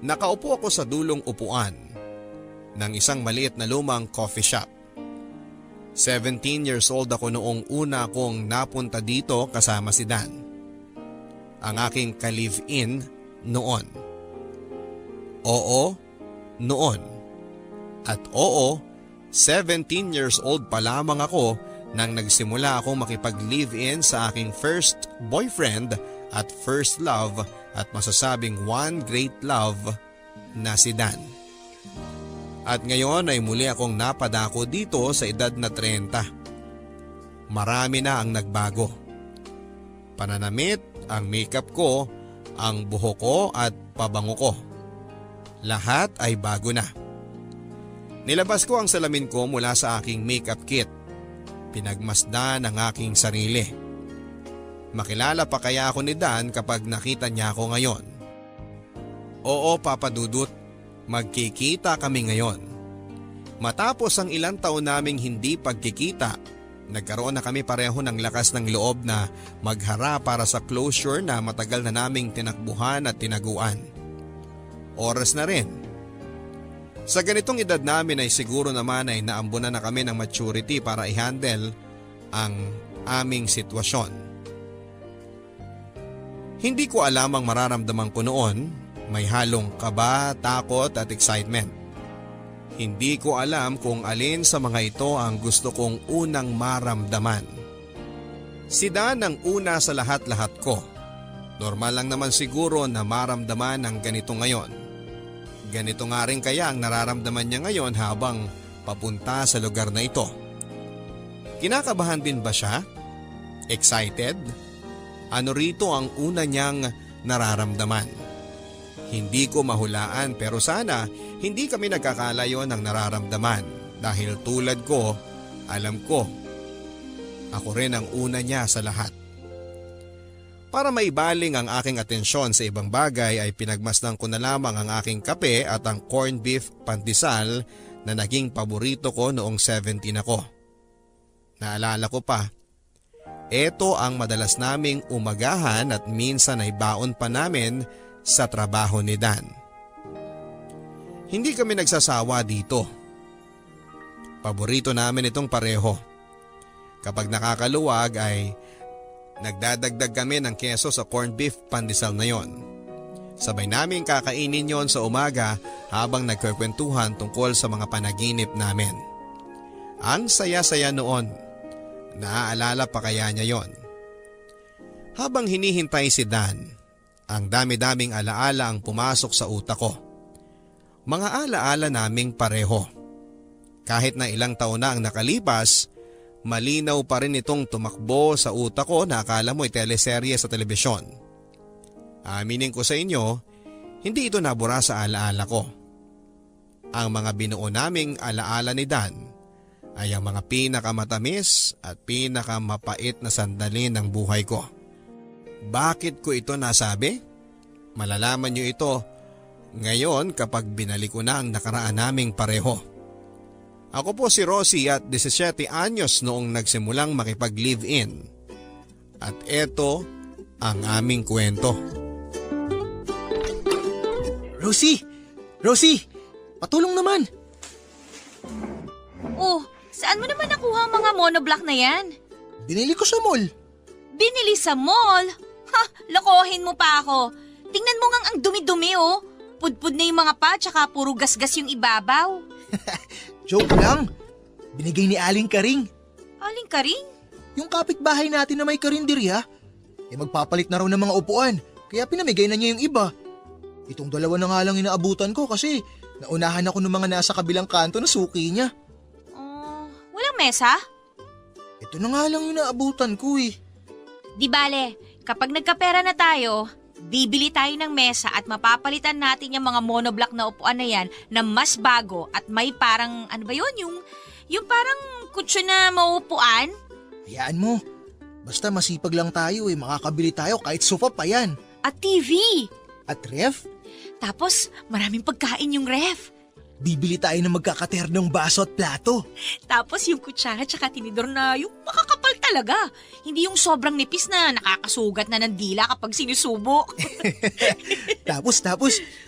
Nakaupo ako sa dulong upuan ng isang maliit na lumang coffee shop. 17 years old ako noong una kong napunta dito kasama si Dan, ang aking ka-live-in noon. Oo, noon. At oo, 17 years old pa lamang ako nang nagsimula akong makipag-live-in sa aking first boyfriend at first love at masasabing one great love na si Dan. At ngayon ay muli akong napadako dito sa edad na 30. Marami na ang nagbago. Pananamit, ang makeup ko, ang buhok ko at pabango ko. Lahat ay bago na. Nilabas ko ang salamin ko mula sa aking makeup kit. Pinagmasdan ang aking sarili. Makilala pa kaya ako ni Dan kapag nakita niya ako ngayon? Oo, Papa Dudut, magkikita kami ngayon. Matapos ang ilang taon naming hindi pagkikita, nagkaroon na kami pareho ng lakas ng loob na maghara para sa closure na matagal na naming tinakbuhan at tinaguan. Oras na rin. Sa ganitong edad namin ay siguro naman ay naambunan na kami ng maturity para i-handle ang aming sitwasyon. Hindi ko alam ang mararamdaman ko noon, may halong kaba, takot at excitement. Hindi ko alam kung alin sa mga ito ang gusto kong unang maramdaman. Si Dan ang una sa lahat-lahat ko. Normal lang naman siguro na maramdaman ang ganito ngayon. Ganito nga rin kaya ang nararamdaman niya ngayon habang papunta sa lugar na ito. Kinakabahan din ba siya? Excited? Ano rito ang una niyang nararamdaman? Hindi ko mahulaan pero sana hindi kami nagkakalayo ng nararamdaman dahil tulad ko, alam ko, ako rin ang una niya sa lahat. Para maibaling ang aking atensyon sa ibang bagay ay pinagmasdan ko na lamang ang aking kape at ang corned beef pandesal na naging paborito ko noong 17 ako. Naalala ko pa, ito ang madalas naming umagahan at minsan ay baon pa namin sa trabaho ni Dan. Hindi kami nagsasawa dito. Paborito namin itong pareho. Kapag nakakaluwag ay nagdadagdag kami ng keso sa corned beef pandesal na yon. Sabay namin kakainin yon sa umaga habang nagkukwentuhan tungkol sa mga panaginip namin. Ang saya-saya noon. Naaalala pa kaya niya yon? Habang hinihintay si Dan, ang dami-daming alaala ang pumasok sa utak ko. Mga alaala naming pareho. Kahit na ilang taon na ang nakalipas, malinaw pa rin itong tumakbo sa utak ko na akala mo'y teleserye sa telebisyon. Aminin ko sa inyo, hindi ito nabura sa alaala ko. Ang mga binuo naming alaala ni Dan ay ang mga pinakamatamis at pinakamapait na sandali ng buhay ko. Bakit ko ito nasabi? Malalaman niyo ito ngayon kapag binalik ko na ang nakaraan naming pareho. Ako po si Rosie at 17 anyos noong nagsimulang makipag-live-in. At eto ang aming kwento. Rosie! Rosie! Patulong naman! Oh, saan mo naman nakuha ang mga monoblock na yan? Binili ko sa mall. Binili sa mall? Ha, lokohin mo pa ako. Tingnan mo ngang ang dumi-dumi oh. Pudpud na yung mga pa tsaka puro gasgas yung ibabaw. Joke lang. Binigay ni Aling Karing. Aling Karing? Yung kapitbahay natin na may karinderya. Magpapalit na raw ng mga upuan. Kaya pinamigay na niya yung iba. Itong dalawa na nga lang inaabutan ko kasi naunahan ako ng mga nasa kabilang kanto na suki niya. Walang mesa? Ito na nga lang yung naabutan ko eh. Di bale, kapag nagkapera na tayo, bibili tayo ng mesa at mapapalitan natin yung mga monoblock na upuan na yan na mas bago at may parang, ano ba yun? Yung parang kutsyon na mauupuan? Hayaan mo. Basta masipag lang tayo makakabili tayo kahit sofa pa yan. At TV. At ref? Tapos maraming pagkain yung ref. Bibili tayo ng magkakaternong baso at plato. Tapos yung kutsara tsaka tinidor na yung makakapal talaga. Hindi yung sobrang nipis na nakakasugat na ng dila kapag sinusubok. Tapos,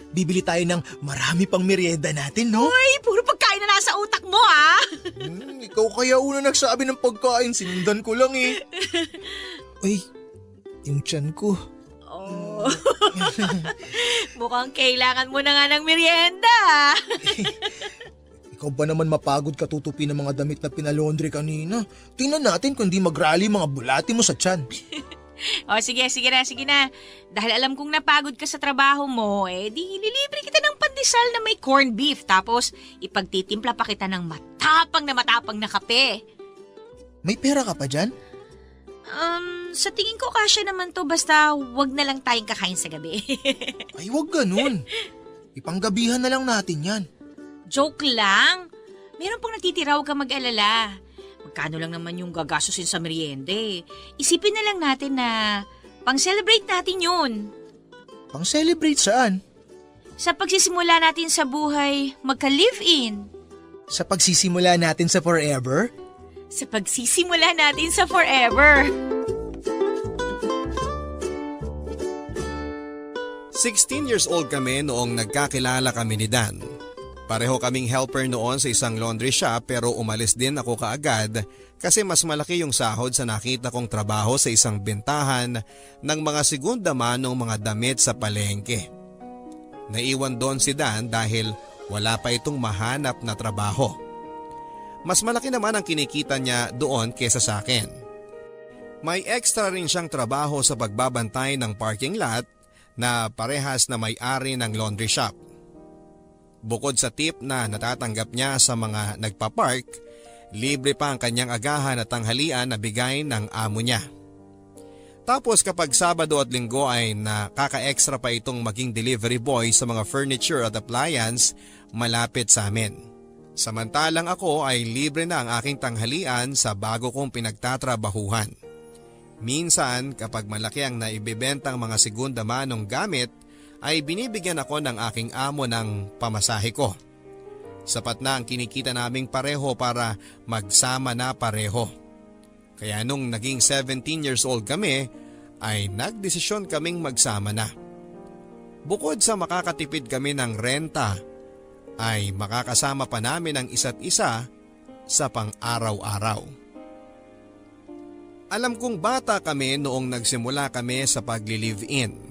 bibili tayo ng marami pang merienda natin, no? Ay, puro pagkain na nasa utak mo, ah. Ikaw kaya una nagsabi ng pagkain, sinundan ko lang eh. Ay, yung tiyan ko. Oh. Mukhang kailangan mo na nga ng merienda. Ikaw ba naman mapagod katutupi ng mga damit na pinalondre kanina? Tingnan natin kung di mag-rally mga bulati mo sa tiyan. O sige na. Dahil alam kong napagod ka sa trabaho mo, di ililibre kita ng pandesal na may corned beef. Tapos ipagtitimpla pa kita ng matapang na kape. May pera ka pa dyan? Sa tingin ko kasya naman to basta wag na lang tayong kakain sa gabi. Ay, wag ganun. Ipanggabihan na lang natin yan. Joke lang. Meron pang natitira, huwag ka mag-alala. Magkano lang naman yung gagastusin sa meriende. Isipin na lang natin na pang-celebrate natin yun. Pang-celebrate saan? Sa pagsisimula natin sa buhay, magka-live-in. Sa pagsisimula natin sa forever? Sa pagsisimula natin sa forever. 16 years old kami noong nagkakilala kami ni Dan. Pareho kaming helper noon sa isang laundry shop pero umalis din ako kaagad kasi mas malaki yung sahod sa nakita kong trabaho sa isang bentahan ng mga segunda manong mga damit sa palengke. Naiwan doon si Dan dahil wala pa itong mahanap na trabaho. Mas malaki naman ang kinikita niya doon kesa sa akin. May extra rin siyang trabaho sa pagbabantay ng parking lot na parehas na may-ari ng laundry shop. Bukod sa tip na natatanggap niya sa mga nagpa-park, libre pa ang kanyang agahan at tanghalian na bigay ng amo niya. Tapos kapag Sabado at Linggo ay nakaka-extra pa itong maging delivery boy sa mga furniture at appliance malapit sa amin. Samantalang ako ay libre na ang aking tanghalian sa bago kong pinagtatrabahuhan. Minsan kapag malaki ang naibibentang mga segunda manong gamit, ay binibigyan ako ng aking amo ng pamasahe ko. Sapat na ang kinikita naming pareho para magsama na pareho. Kaya nung naging 17 years old kami, ay nagdesisyon kaming magsama na. Bukod sa makakatipid kami ng renta, ay makakasama pa namin ang isa't isa sa pang-araw-araw. Alam kong bata kami noong nagsimula kami sa pagli-live-in.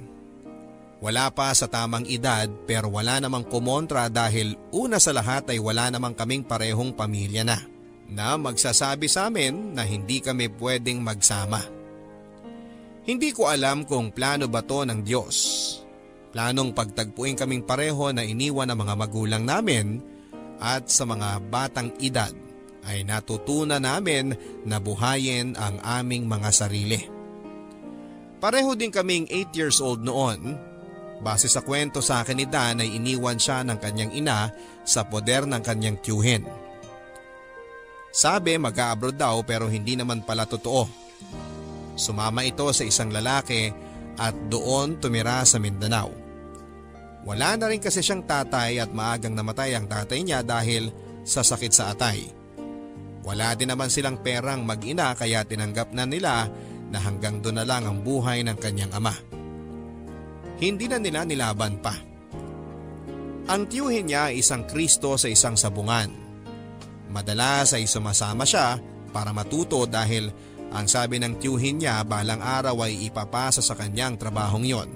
Wala pa sa tamang edad pero wala namang kumontra dahil una sa lahat ay wala namang kaming parehong pamilya na magsasabi sa amin na hindi kami pwedeng magsama. Hindi ko alam kung plano ba to ng Diyos. Planong pagtagpuin kaming pareho na iniwan ng mga magulang namin at sa mga batang edad ay natutunan namin na buhayin ang aming mga sarili. Pareho din kaming 8 years old noon. Base sa kwento sa akin ni Dan ay iniwan siya ng kanyang ina sa poder ng kanyang tiyuhin. Sabi mag-a-abroad daw pero hindi naman pala totoo. Sumama ito sa isang lalaki at doon tumira sa Mindanao. Wala na rin kasi siyang tatay at maagang namatay ang tatay niya dahil sa sakit sa atay. Wala din naman silang perang mag-ina kaya tinanggap na nila na hanggang doon na lang ang buhay ng kanyang ama. Hindi na nila nilaban pa. Ang tiyuhin niya ay isang Kristo sa isang sabungan. Madalas ay sumasama siya para matuto dahil ang sabi ng tiyuhin niya balang araw ay ipapasa sa kanyang trabahong yon.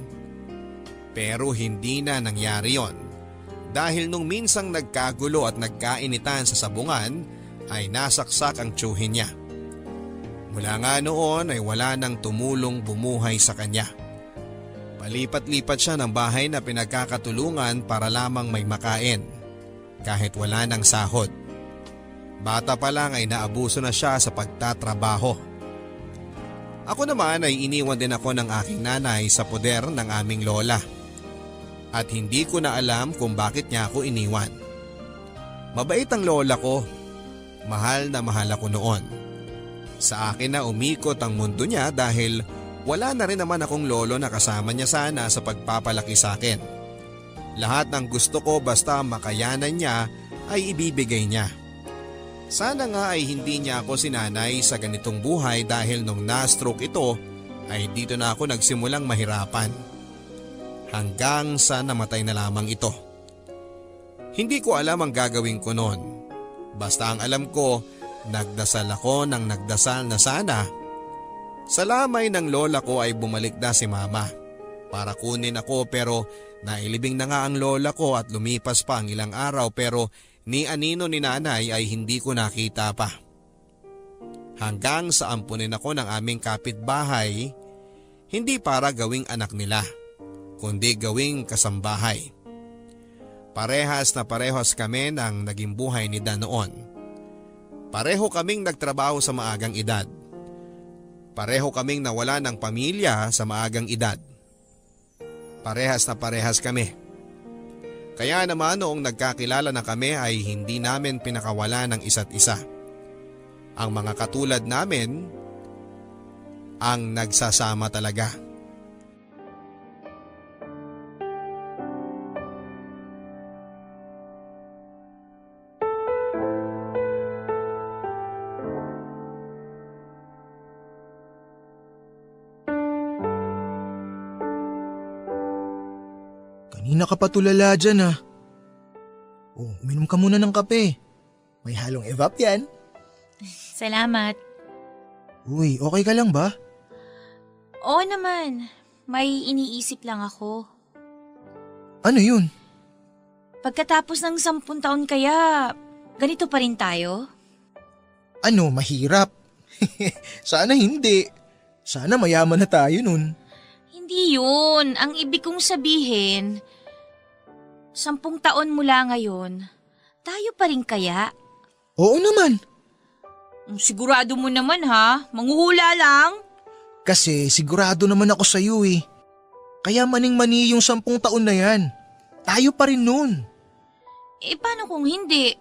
Pero hindi na nangyari yon. Dahil nung minsang nagkagulo at nagkainitan sa sabungan ay nasaksak ang tiyuhin niya. Mula nga noon ay wala nang tumulong bumuhay sa kanya. Palipat-lipat siya ng bahay na pinagkakatulungan para lamang may makain, kahit wala ng sahod. Bata pa lang ay naabuso na siya sa pagtatrabaho. Ako naman ay iniwan din ako ng aking nanay sa poder ng aming lola. At hindi ko na alam kung bakit niya ako iniwan. Mabait ang lola ko. Mahal na mahal ako noon. Sa akin na umikot ang mundo niya dahil wala na rin naman akong lolo na kasama niya sana sa pagpapalaki sa akin. Lahat ng gusto ko basta makayanan niya ay ibibigay niya. Sana nga ay hindi niya ako sinanay sa ganitong buhay dahil nung na-stroke ito ay dito na ako nagsimulang mahirapan. Hanggang sa namatay na lamang ito. Hindi ko alam ang gagawin ko noon. Basta ang alam ko, nagdasal ako ng nagdasal na sana sa lamay ng lola ko ay bumalik na si mama para kunin ako, pero nailibing na nga ang lola ko at lumipas pa ang ilang araw, pero ni anino ni nanay ay hindi ko nakita pa. Hanggang sa ampunin ako ng aming kapitbahay, hindi para gawing anak nila, kundi gawing kasambahay. Parehas na parehas kami ng naging buhay ni Dan noon. Pareho kaming nagtrabaho sa maagang edad. Pareho kaming nawala ng pamilya sa maagang edad. Parehas na parehas kami. Kaya naman noong nagkakilala na kami ay hindi namin pinakawala ng isa't isa. Ang mga katulad namin ang nagsasama talaga. Kanina ka pa tulala dyan ah. Oh, uminom ka muna ng kape. May halong evap yan. Salamat. Uy, okay ka lang ba? Oo naman, may iniisip lang ako. Ano yun? Pagkatapos ng 10 taon kaya, ganito pa rin tayo? Ano, mahirap? Sana hindi. Sana mayaman na tayo nun. Hindi yun. Ang ibig kong sabihin, 10 taon mula ngayon, tayo pa rin kaya? Oo naman. Sigurado mo naman ha? Manghuhula lang? Kasi sigurado naman ako sa iyo eh. Kaya maning-mani yung 10 taon na yan. Tayo pa rin nun. Eh paano kung hindi?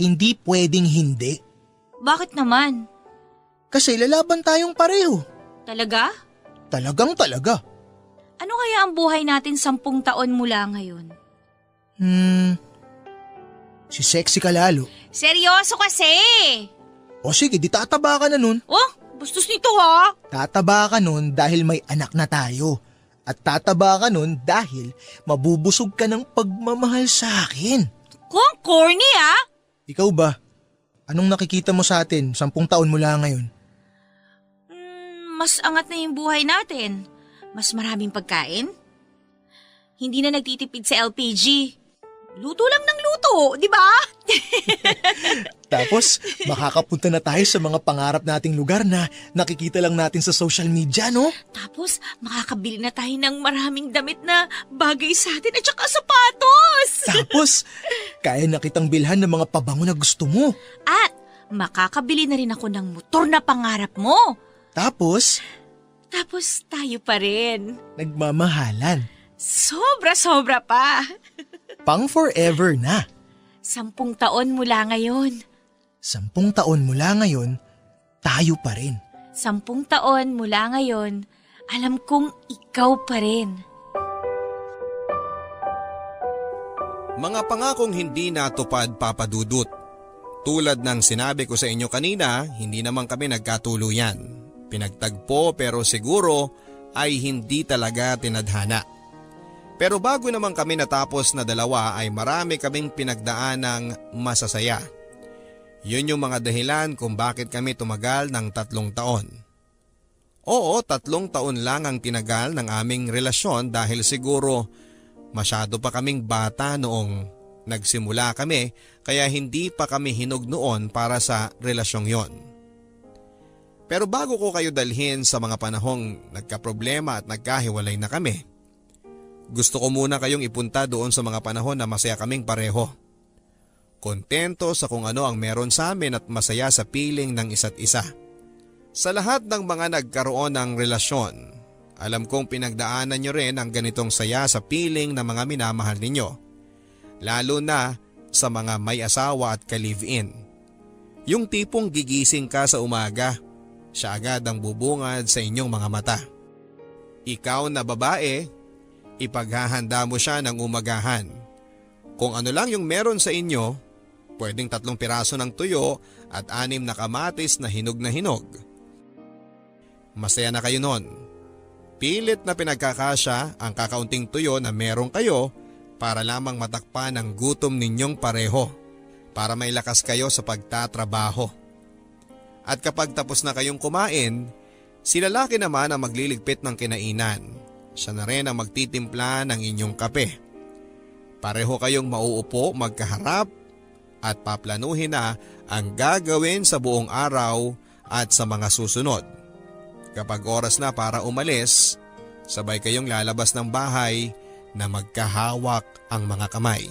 Hindi pwedeng hindi. Bakit naman? Kasi lalaban tayong pareho. Talaga? Talagang talaga. Ano kaya ang buhay natin 10 taon mula ngayon? Si sexy ka lalo. Seryoso kasi! O sige, di tataba ka na nun. Oh, bastos nito ha? Tataba ka nun dahil may anak na tayo. At tataba ka nun dahil mabubusog ka ng pagmamahal sa akin. Kung corny ha? Ikaw ba? Anong nakikita mo sa atin 10 taon mula ngayon? Mas angat na yung buhay natin. Mas maraming pagkain. Hindi na nagtitipid sa LPG. Luto lang ng luto, di ba? Tapos, makakapunta na tayo sa mga pangarap nating lugar na nakikita lang natin sa social media, no? Tapos, makakabili na tayo ng maraming damit na bagay sa atin at saka sapatos. Tapos, kaya na kitang bilhan ng mga pabango na gusto mo. At makakabili na rin ako ng motor na pangarap mo. Tapos Tayo pa rin. nagmamahalan. Sobra-sobra pa. Pang forever na. 10 taon mula ngayon. 10 taon mula ngayon, tayo pa rin. 10 taon mula ngayon, alam kong ikaw pa rin. Mga pangakong hindi natupad, Papa Dudut. Tulad ng sinabi ko sa inyo kanina, hindi naman kami nagkatuluyan. Pinagtagpo pero siguro ay hindi talaga tinadhana. Pero bago naman kami natapos na dalawa ay marami kaming pinagdaan ng masasaya. Yun yung mga dahilan kung bakit kami tumagal ng 3 taon. Oo, 3 taon lang ang tinagal ng aming relasyon dahil siguro masyado pa kaming bata noong nagsimula kami kaya hindi pa kami hinog noon para sa relasyong yon. Pero bago ko kayo dalhin sa mga panahong nagkaproblema at nagkahiwalay na kami, gusto ko muna kayong ipunta doon sa mga panahon na masaya kaming pareho. Kontento sa kung ano ang meron sa amin at masaya sa piling ng isa't isa. Sa lahat ng mga nagkaroon ng relasyon, alam kong pinagdaanan nyo rin ang ganitong saya sa piling ng mga minamahal ninyo. Lalo na sa mga may asawa at ka-live-in. Yung tipong gigising ka sa umaga, siya agad ang bubungad sa inyong mga mata. Ikaw na babae, ipaghahanda mo siya ng umagahan. Kung ano lang yung meron sa inyo, Pwedeng 3 piraso ng tuyo at 6 na kamatis na hinog na hinog. Masaya na kayo nun. Pilit na pinagkakasya ang kakaunting tuyo na meron kayo para lamang matakpan ang gutom ninyong pareho, para may lakas kayo sa pagtatrabaho. At kapag tapos na kayong kumain, si lalaki naman ang magliligpit ng kinainan. Siya na rin ang magtitimpla ng inyong kape. Pareho kayong mauupo magkaharap at paplanuhin na ang gagawin sa buong araw at sa mga susunod. Kapag oras na para umalis, sabay kayong lalabas ng bahay na magkahawak ang mga kamay.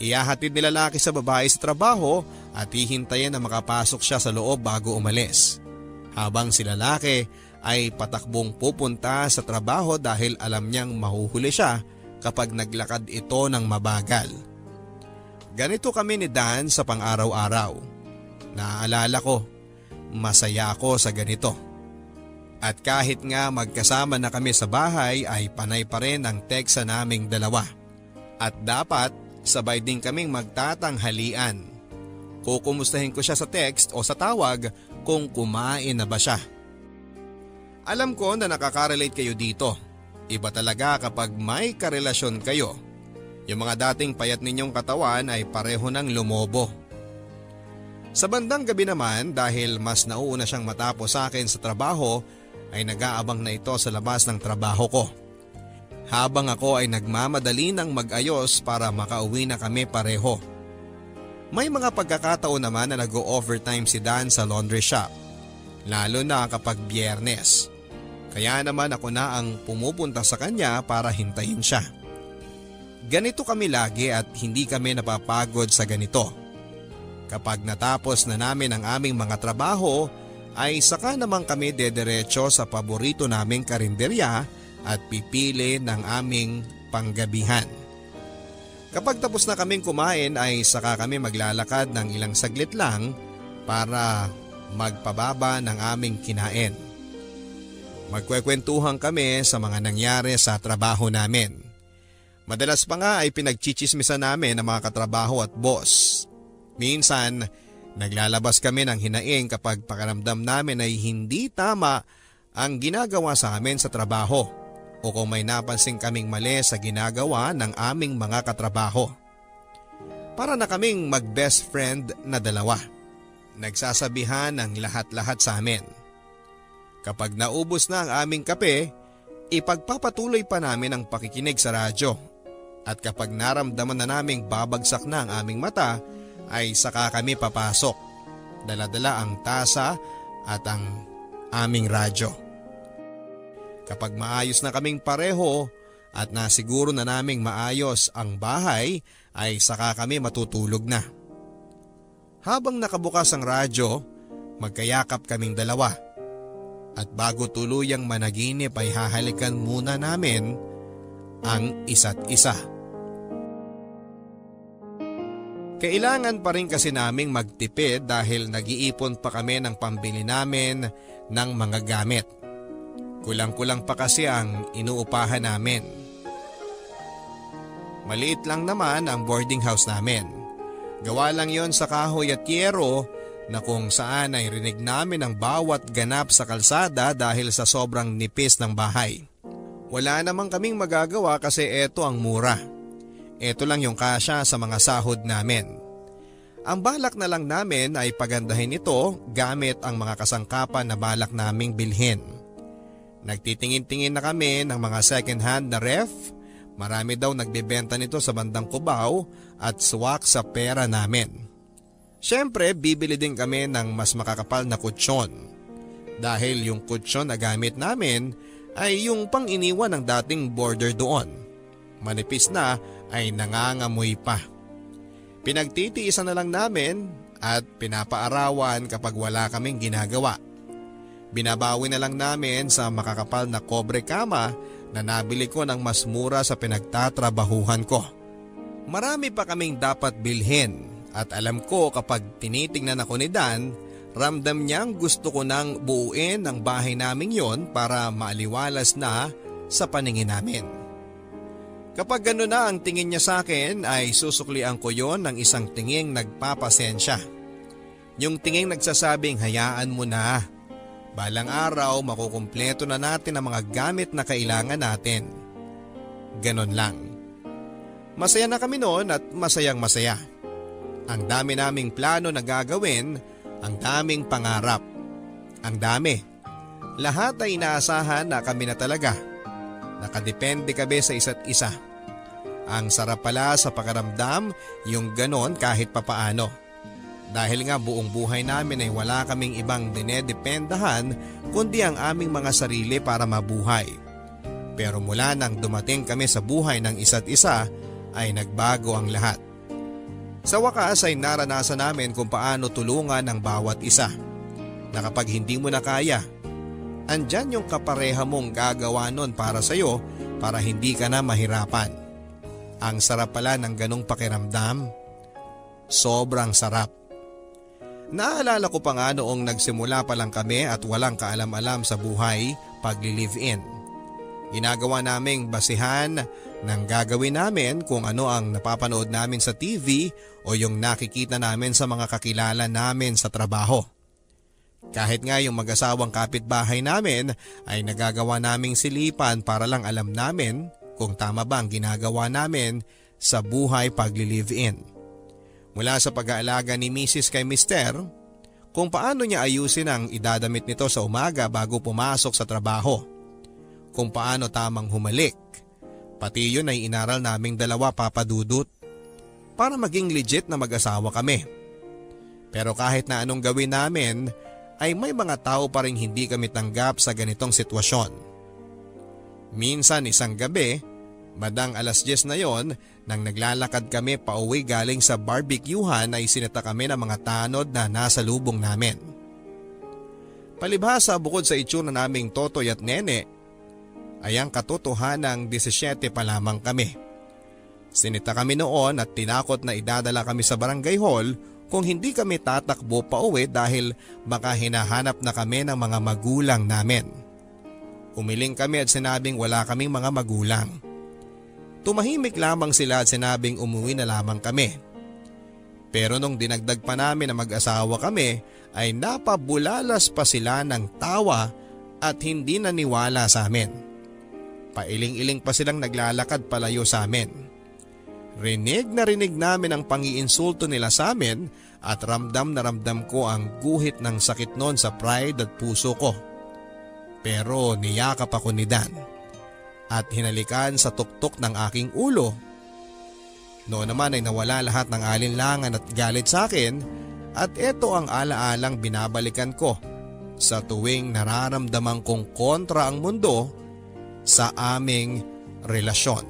Ihahatid ni lalaki sa babae sa trabaho at hihintayin na makapasok siya sa loob bago umalis. Habang si lalaki ay patakbong pupunta sa trabaho dahil alam niyang mahuhuli siya kapag naglakad ito ng mabagal. Ganito kami ni Dan sa pang-araw-araw. Naaalala ko, masaya ako sa ganito. At kahit nga magkasama na kami sa bahay ay panay pa rin ang teksa naming dalawa. At dapat sabay din kaming magtatanghalian. Kukumustahin ko siya sa text o sa tawag kung kumain na ba siya. Alam ko na nakaka-relate kayo dito. Iba talaga kapag may karelasyon kayo. Yung mga dating payat ninyong katawan ay pareho ng lumobo. Sa bandang gabi naman, dahil mas nauuna siyang matapos sa akin sa trabaho, ay nag-aabang na ito sa labas ng trabaho ko. Habang ako ay nagmamadali ng mag-ayos para makauwi na kami pareho. May mga pagkakataon naman na nag-o-overtime si Dan sa laundry shop, lalo na kapag Biyernes. Kaya naman ako na ang pumupunta sa kanya para hintayin siya. Ganito kami lagi at hindi kami napapagod sa ganito. Kapag natapos na namin ang aming mga trabaho, ay saka naman kami dederecho sa paborito naming karinderya at pipili ng aming panggabihan. Kapag tapos na kaming kumain ay saka kami maglalakad ng ilang saglit lang para magpababa ng aming kinain. Magkwekwentuhan kami sa mga nangyari sa trabaho namin. Madalas pa nga ay pinagchichismisan namin ang mga katrabaho at boss. Minsan, naglalabas kami ng hinaing kapag pakiramdam namin ay hindi tama ang ginagawa sa amin sa trabaho o kung may napansin kaming mali sa ginagawa ng aming mga katrabaho. Para na kaming mag-best friend na dalawa. Nagsasabihan ng lahat-lahat sa amin. Kapag naubos na ang aming kape, ipagpapatuloy pa namin ang pakikinig sa radyo. At kapag naramdaman na naming babagsak na ang aming mata, ay saka kami papasok. Dala-dala ang tasa at ang aming radyo. Kapag maayos na kaming pareho at nasiguro na naming maayos ang bahay, ay saka kami matutulog na. Habang nakabukas ang radyo, magkayakap kaming dalawa. At bago tuluyang managinip ay hahalikan muna namin ang isa't isa. Kailangan pa rin kasi naming magtipid dahil nag-iipon pa kami ng pambili namin ng mga gamit. Kulang-kulang pa kasi ang inuupahan namin. Maliit lang naman ang boarding house namin. Gawa lang yon sa kahoy at yero na kung saan ay rinig namin ang bawat ganap sa kalsada dahil sa sobrang nipis ng bahay. Wala namang kaming magagawa kasi eto ang mura. Ito lang yung kasya sa mga sahod namin. Ang balak na lang namin ay pagandahin ito gamit ang mga kasangkapan na balak naming bilhin. Nagtitingin-tingin na kami ng mga second hand na ref. Marami daw nagbebenta nito sa bandang Cubao at swak sa pera namin. Siyempre, bibili din kami ng mas makakapal na kutsyon. Dahil yung kutsyon na gamit namin ay yung pang iniwan ng dating boarder doon. Manipis na ay nangangamoy pa. Pinagtitiisan na lang namin at pinapaarawan kapag wala kaming ginagawa. Binabawi na lang namin sa makakapal na kobre kama na nabili ko ng mas mura sa pinagtatrabahuhan ko. Marami pa kaming dapat bilhin at alam ko kapag tinitingnan ako ni Dan, ramdam niyang gusto ko nang buuin ang bahay naming yon para maaliwalas na sa paningin namin. Kapag gano'n na ang tingin niya sa akin ay susuklian ko yon ng isang tinging nagpapasensya. Yung tinging nagsasabing hayaan mo na. Balang araw makukumpleto na natin ang mga gamit na kailangan natin. Ganon lang. Masaya na kami noon at masayang masaya. Ang dami naming plano na gagawin, ang daming pangarap. Ang dami. Lahat ay inaasahan na kami na talaga. Nakadepende kami sa isa't isa. Ang sarap pala sa pakiramdam yung ganon kahit papaano. Dahil nga buong buhay namin ay wala kaming ibang dinedependahan kundi ang aming mga sarili para mabuhay. Pero mula nang dumating kami sa buhay ng isa't isa ay nagbago ang lahat. Sa wakas ay naranasan namin kung paano tulungan ang bawat isa. Na kapag hindi mo na kaya, andyan yung kapareha mong gagawa nun para sa'yo para hindi ka na mahirapan. Ang sarap pala ng ganong pakiramdam. Sobrang sarap. Naalala ko pa nga noong nagsimula pa lang kami at walang kaalam-alam sa buhay pagli-live-in. Ginagawa naming basihan ng gagawin namin kung ano ang napapanood namin sa TV o yung nakikita namin sa mga kakilala namin sa trabaho. Kahit nga yung mag-asawang kapitbahay namin ay nagagawa naming silipan para lang alam namin kung tama ba ang ginagawa namin sa buhay pagli-live-in. Mula sa pag-aalaga ni Mrs. kay Mister, kung paano niya ayusin ang idadamit nito sa umaga bago pumasok sa trabaho, kung paano tamang humalik, pati yun ay inaral naming dalawa papadudot para maging legit na mag-asawa kami. Pero kahit na anong gawin namin, ay may mga tao pa rin hindi kami tanggap sa ganitong sitwasyon. Minsan isang gabi, bandang 10:00 na yon, nang naglalakad kami pauwi galing sa barbecuehan ay sinita kami ng mga tanod na nasa lubong namin. Palibhasa bukod sa itsura naming totoy at nene, ay ang katotohanang 17 pa lamang kami. Sinita kami noon at tinakot na idadala kami sa barangay hall kung hindi kami tatakbo pauwi dahil baka hinahanap na kami ng mga magulang namin. Umiling kami at sinabing wala kaming mga magulang. Tumahimik lamang sila at sinabing umuwi na lamang kami. Pero nung dinagdag pa namin na mag-asawa kami ay napabulalas pa sila ng tawa at hindi naniwala sa amin. Pailing-iling pa silang naglalakad palayo sa amin. Rinig na rinig namin ang pangiinsulto nila sa amin at ramdam na ramdam ko ang guhit ng sakit noon sa pride at puso ko. Pero niyakap ako ni Dan at hinalikan sa tuktok ng aking ulo. Noon naman ay nawala lahat ng alinlangan at galit sa akin at ito ang alaalang binabalikan ko sa tuwing nararamdaman kong kontra ang mundo sa aming relasyon.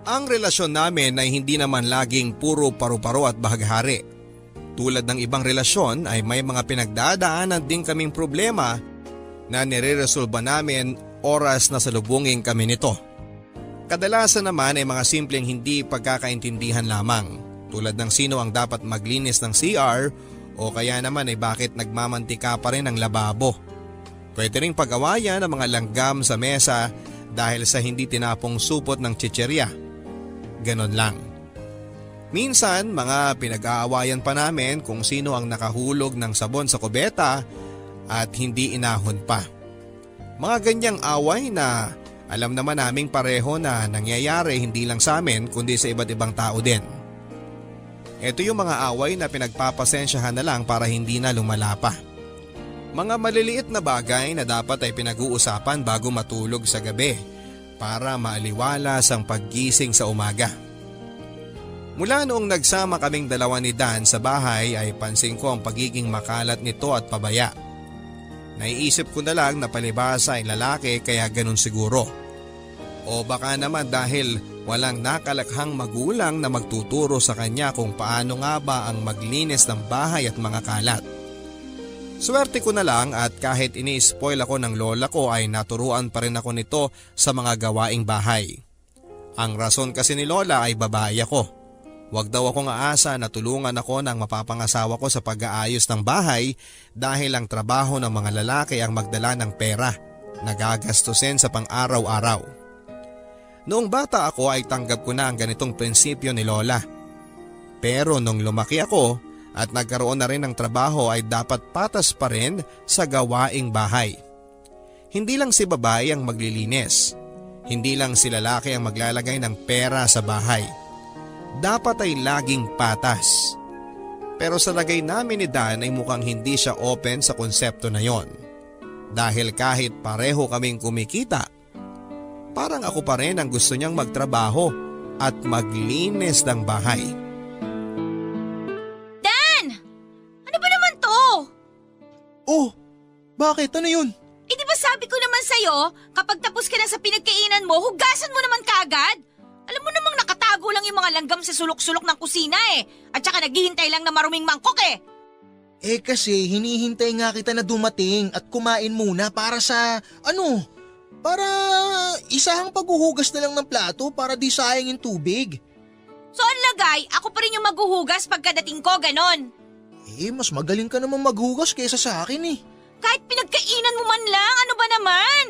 Ang relasyon namin ay hindi naman laging puro paru-paro at bahaghari. Tulad ng ibang relasyon ay may mga pinagdadaanan din kaming problema na nire-resolba namin oras na salubungin kami nito. Kadalasan naman ay mga simpleng hindi pagkakaintindihan lamang, tulad ng sino ang dapat maglinis ng CR o kaya naman ay bakit nagmamantika pa rin ang lababo. Pwede ring pag-awayan ang mga langgam sa mesa dahil sa hindi tinapong supot ng chicherya. Ganon lang. Minsan mga pinag-aawayan pa namin kung sino ang nakahulog ng sabon sa kubeta at hindi inahon pa. Mga ganyang away na alam naman naming pareho na nangyayari hindi lang sa amin kundi sa iba't ibang tao din. Ito yung mga away na pinagpapasensyahan na lang para hindi na lumala pa. Mga maliliit na bagay na dapat ay pinag-uusapan bago matulog sa gabi para maaliwalas ang paggising sa umaga. Mula noong nagsama kaming dalawa ni Dan sa bahay ay pansin ko ang pagiging makalat nito at pabaya. Naiisip ko na lang na palibhasa ay lalaki kaya ganun siguro. O baka naman dahil walang nakalakhang magulang na magtuturo sa kanya kung paano nga ba ang maglinis ng bahay at mga kalat. Swerte ko na lang at kahit ini-spoil ako ng lola ko ay naturuan pa rin ako nito sa mga gawaing bahay. Ang rason kasi ni lola ay babae ako. Huwag daw akong aasa na tulungan ako ng mapapangasawa ko sa pag-aayos ng bahay dahil ang trabaho ng mga lalaki ang magdala ng pera na gagastusin sa pang-araw-araw. Noong bata ako ay tanggap ko na ang ganitong prinsipyo ni Lola. Pero nung lumaki ako at nagkaroon na rin ng trabaho ay dapat patas pa rin sa gawaing bahay. Hindi lang si babae ang maglilinis. Hindi lang si lalaki ang maglalagay ng pera sa bahay. Dapat ay laging patas. Pero sa lagay namin ni Dan ay mukhang hindi siya open sa konsepto na yon. Dahil kahit pareho kaming kumikita, parang ako pa rin ang gusto niyang magtrabaho at maglinis ng bahay. Dan! Ano ba naman to? Oh, bakit? Ano yun? Eh di ba sabi ko naman sa'yo, kapag tapos ka na sa pinagkainan mo, hugasan mo naman kaagad. Alam mo namang nakatago lang yung mga langgam sa sulok-sulok ng kusina eh. At saka naghihintay lang na maruming mangkok eh. Eh kasi hinihintay nga kita na dumating at kumain muna para sa para isahang paghuhugas na lang ng plato para di sayang yung tubig. So ang lagay, ako pa rin yung maghuhugas pagkadating ko, ganon. Eh mas magaling ka namang maghugas kaysa sa akin eh. Kahit pinagkainan mo man lang, ano ba naman?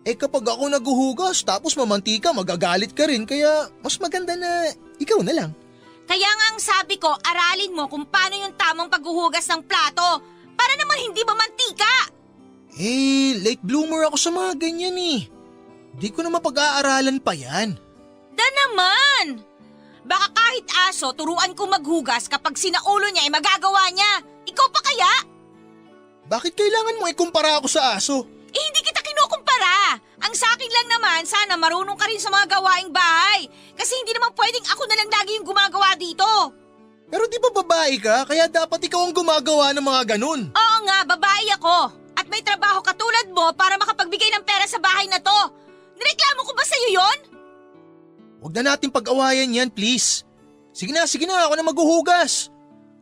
Eh kapag ako naghuhugas tapos mamantika magagalit ka rin kaya mas maganda na ikaw na lang. Kaya nga ang sabi ko, aralin mo kung paano yung tamang paghuhugas ng plato para naman hindi mamantika. Eh, late bloomer ako sa mga ganyan eh. Di ko na mapag-aaralan pa yan. Da naman! Baka kahit aso, turuan ko maghugas kapag sinaulo niya ay magagawa niya. Ikaw pa kaya? Bakit kailangan mo ikumpara ako sa aso? Eh hindi kita kinukumpara. Ang sa akin lang naman, sana marunong ka rin sa mga gawaing bahay. Kasi hindi naman pwedeng ako na lang lagi yung gumagawa dito. Pero di ba babae ka? Kaya dapat ikaw ang gumagawa ng mga ganun. Oo nga, babae ako. At may trabaho katulad mo para makapagbigay ng pera sa bahay na to. Nireklamo ko ba sa'yo yon? Huwag na natin pag-awayan yan, please. Sige na, ako na maghuhugas.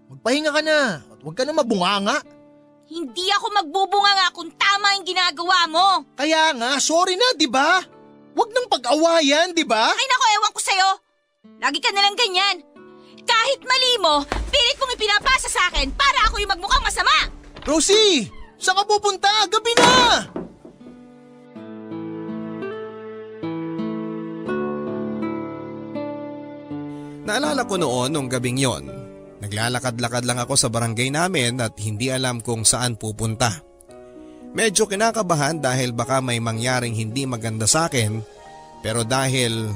Magpahinga ka na at huwag ka na mabunganga. Hindi ako magbubunga nga kung tama yung ginagawa mo. Kaya nga, sorry na, di ba? Huwag nang pag-awayan, di ba? Ay nako, ewan ko sa'yo. Lagi ka nalang ganyan. Kahit mali mo, pilit mong ipinapasa sa akin para ako yung magmukhang masama. Rosie! Saan ka pupunta? Gabi na! Naalala ko noon nung gabing yon. Naglalakad-lakad lang ako sa barangay namin at hindi alam kung saan pupunta. Medyo kinakabahan dahil baka may mangyaring hindi maganda sa akin, pero dahil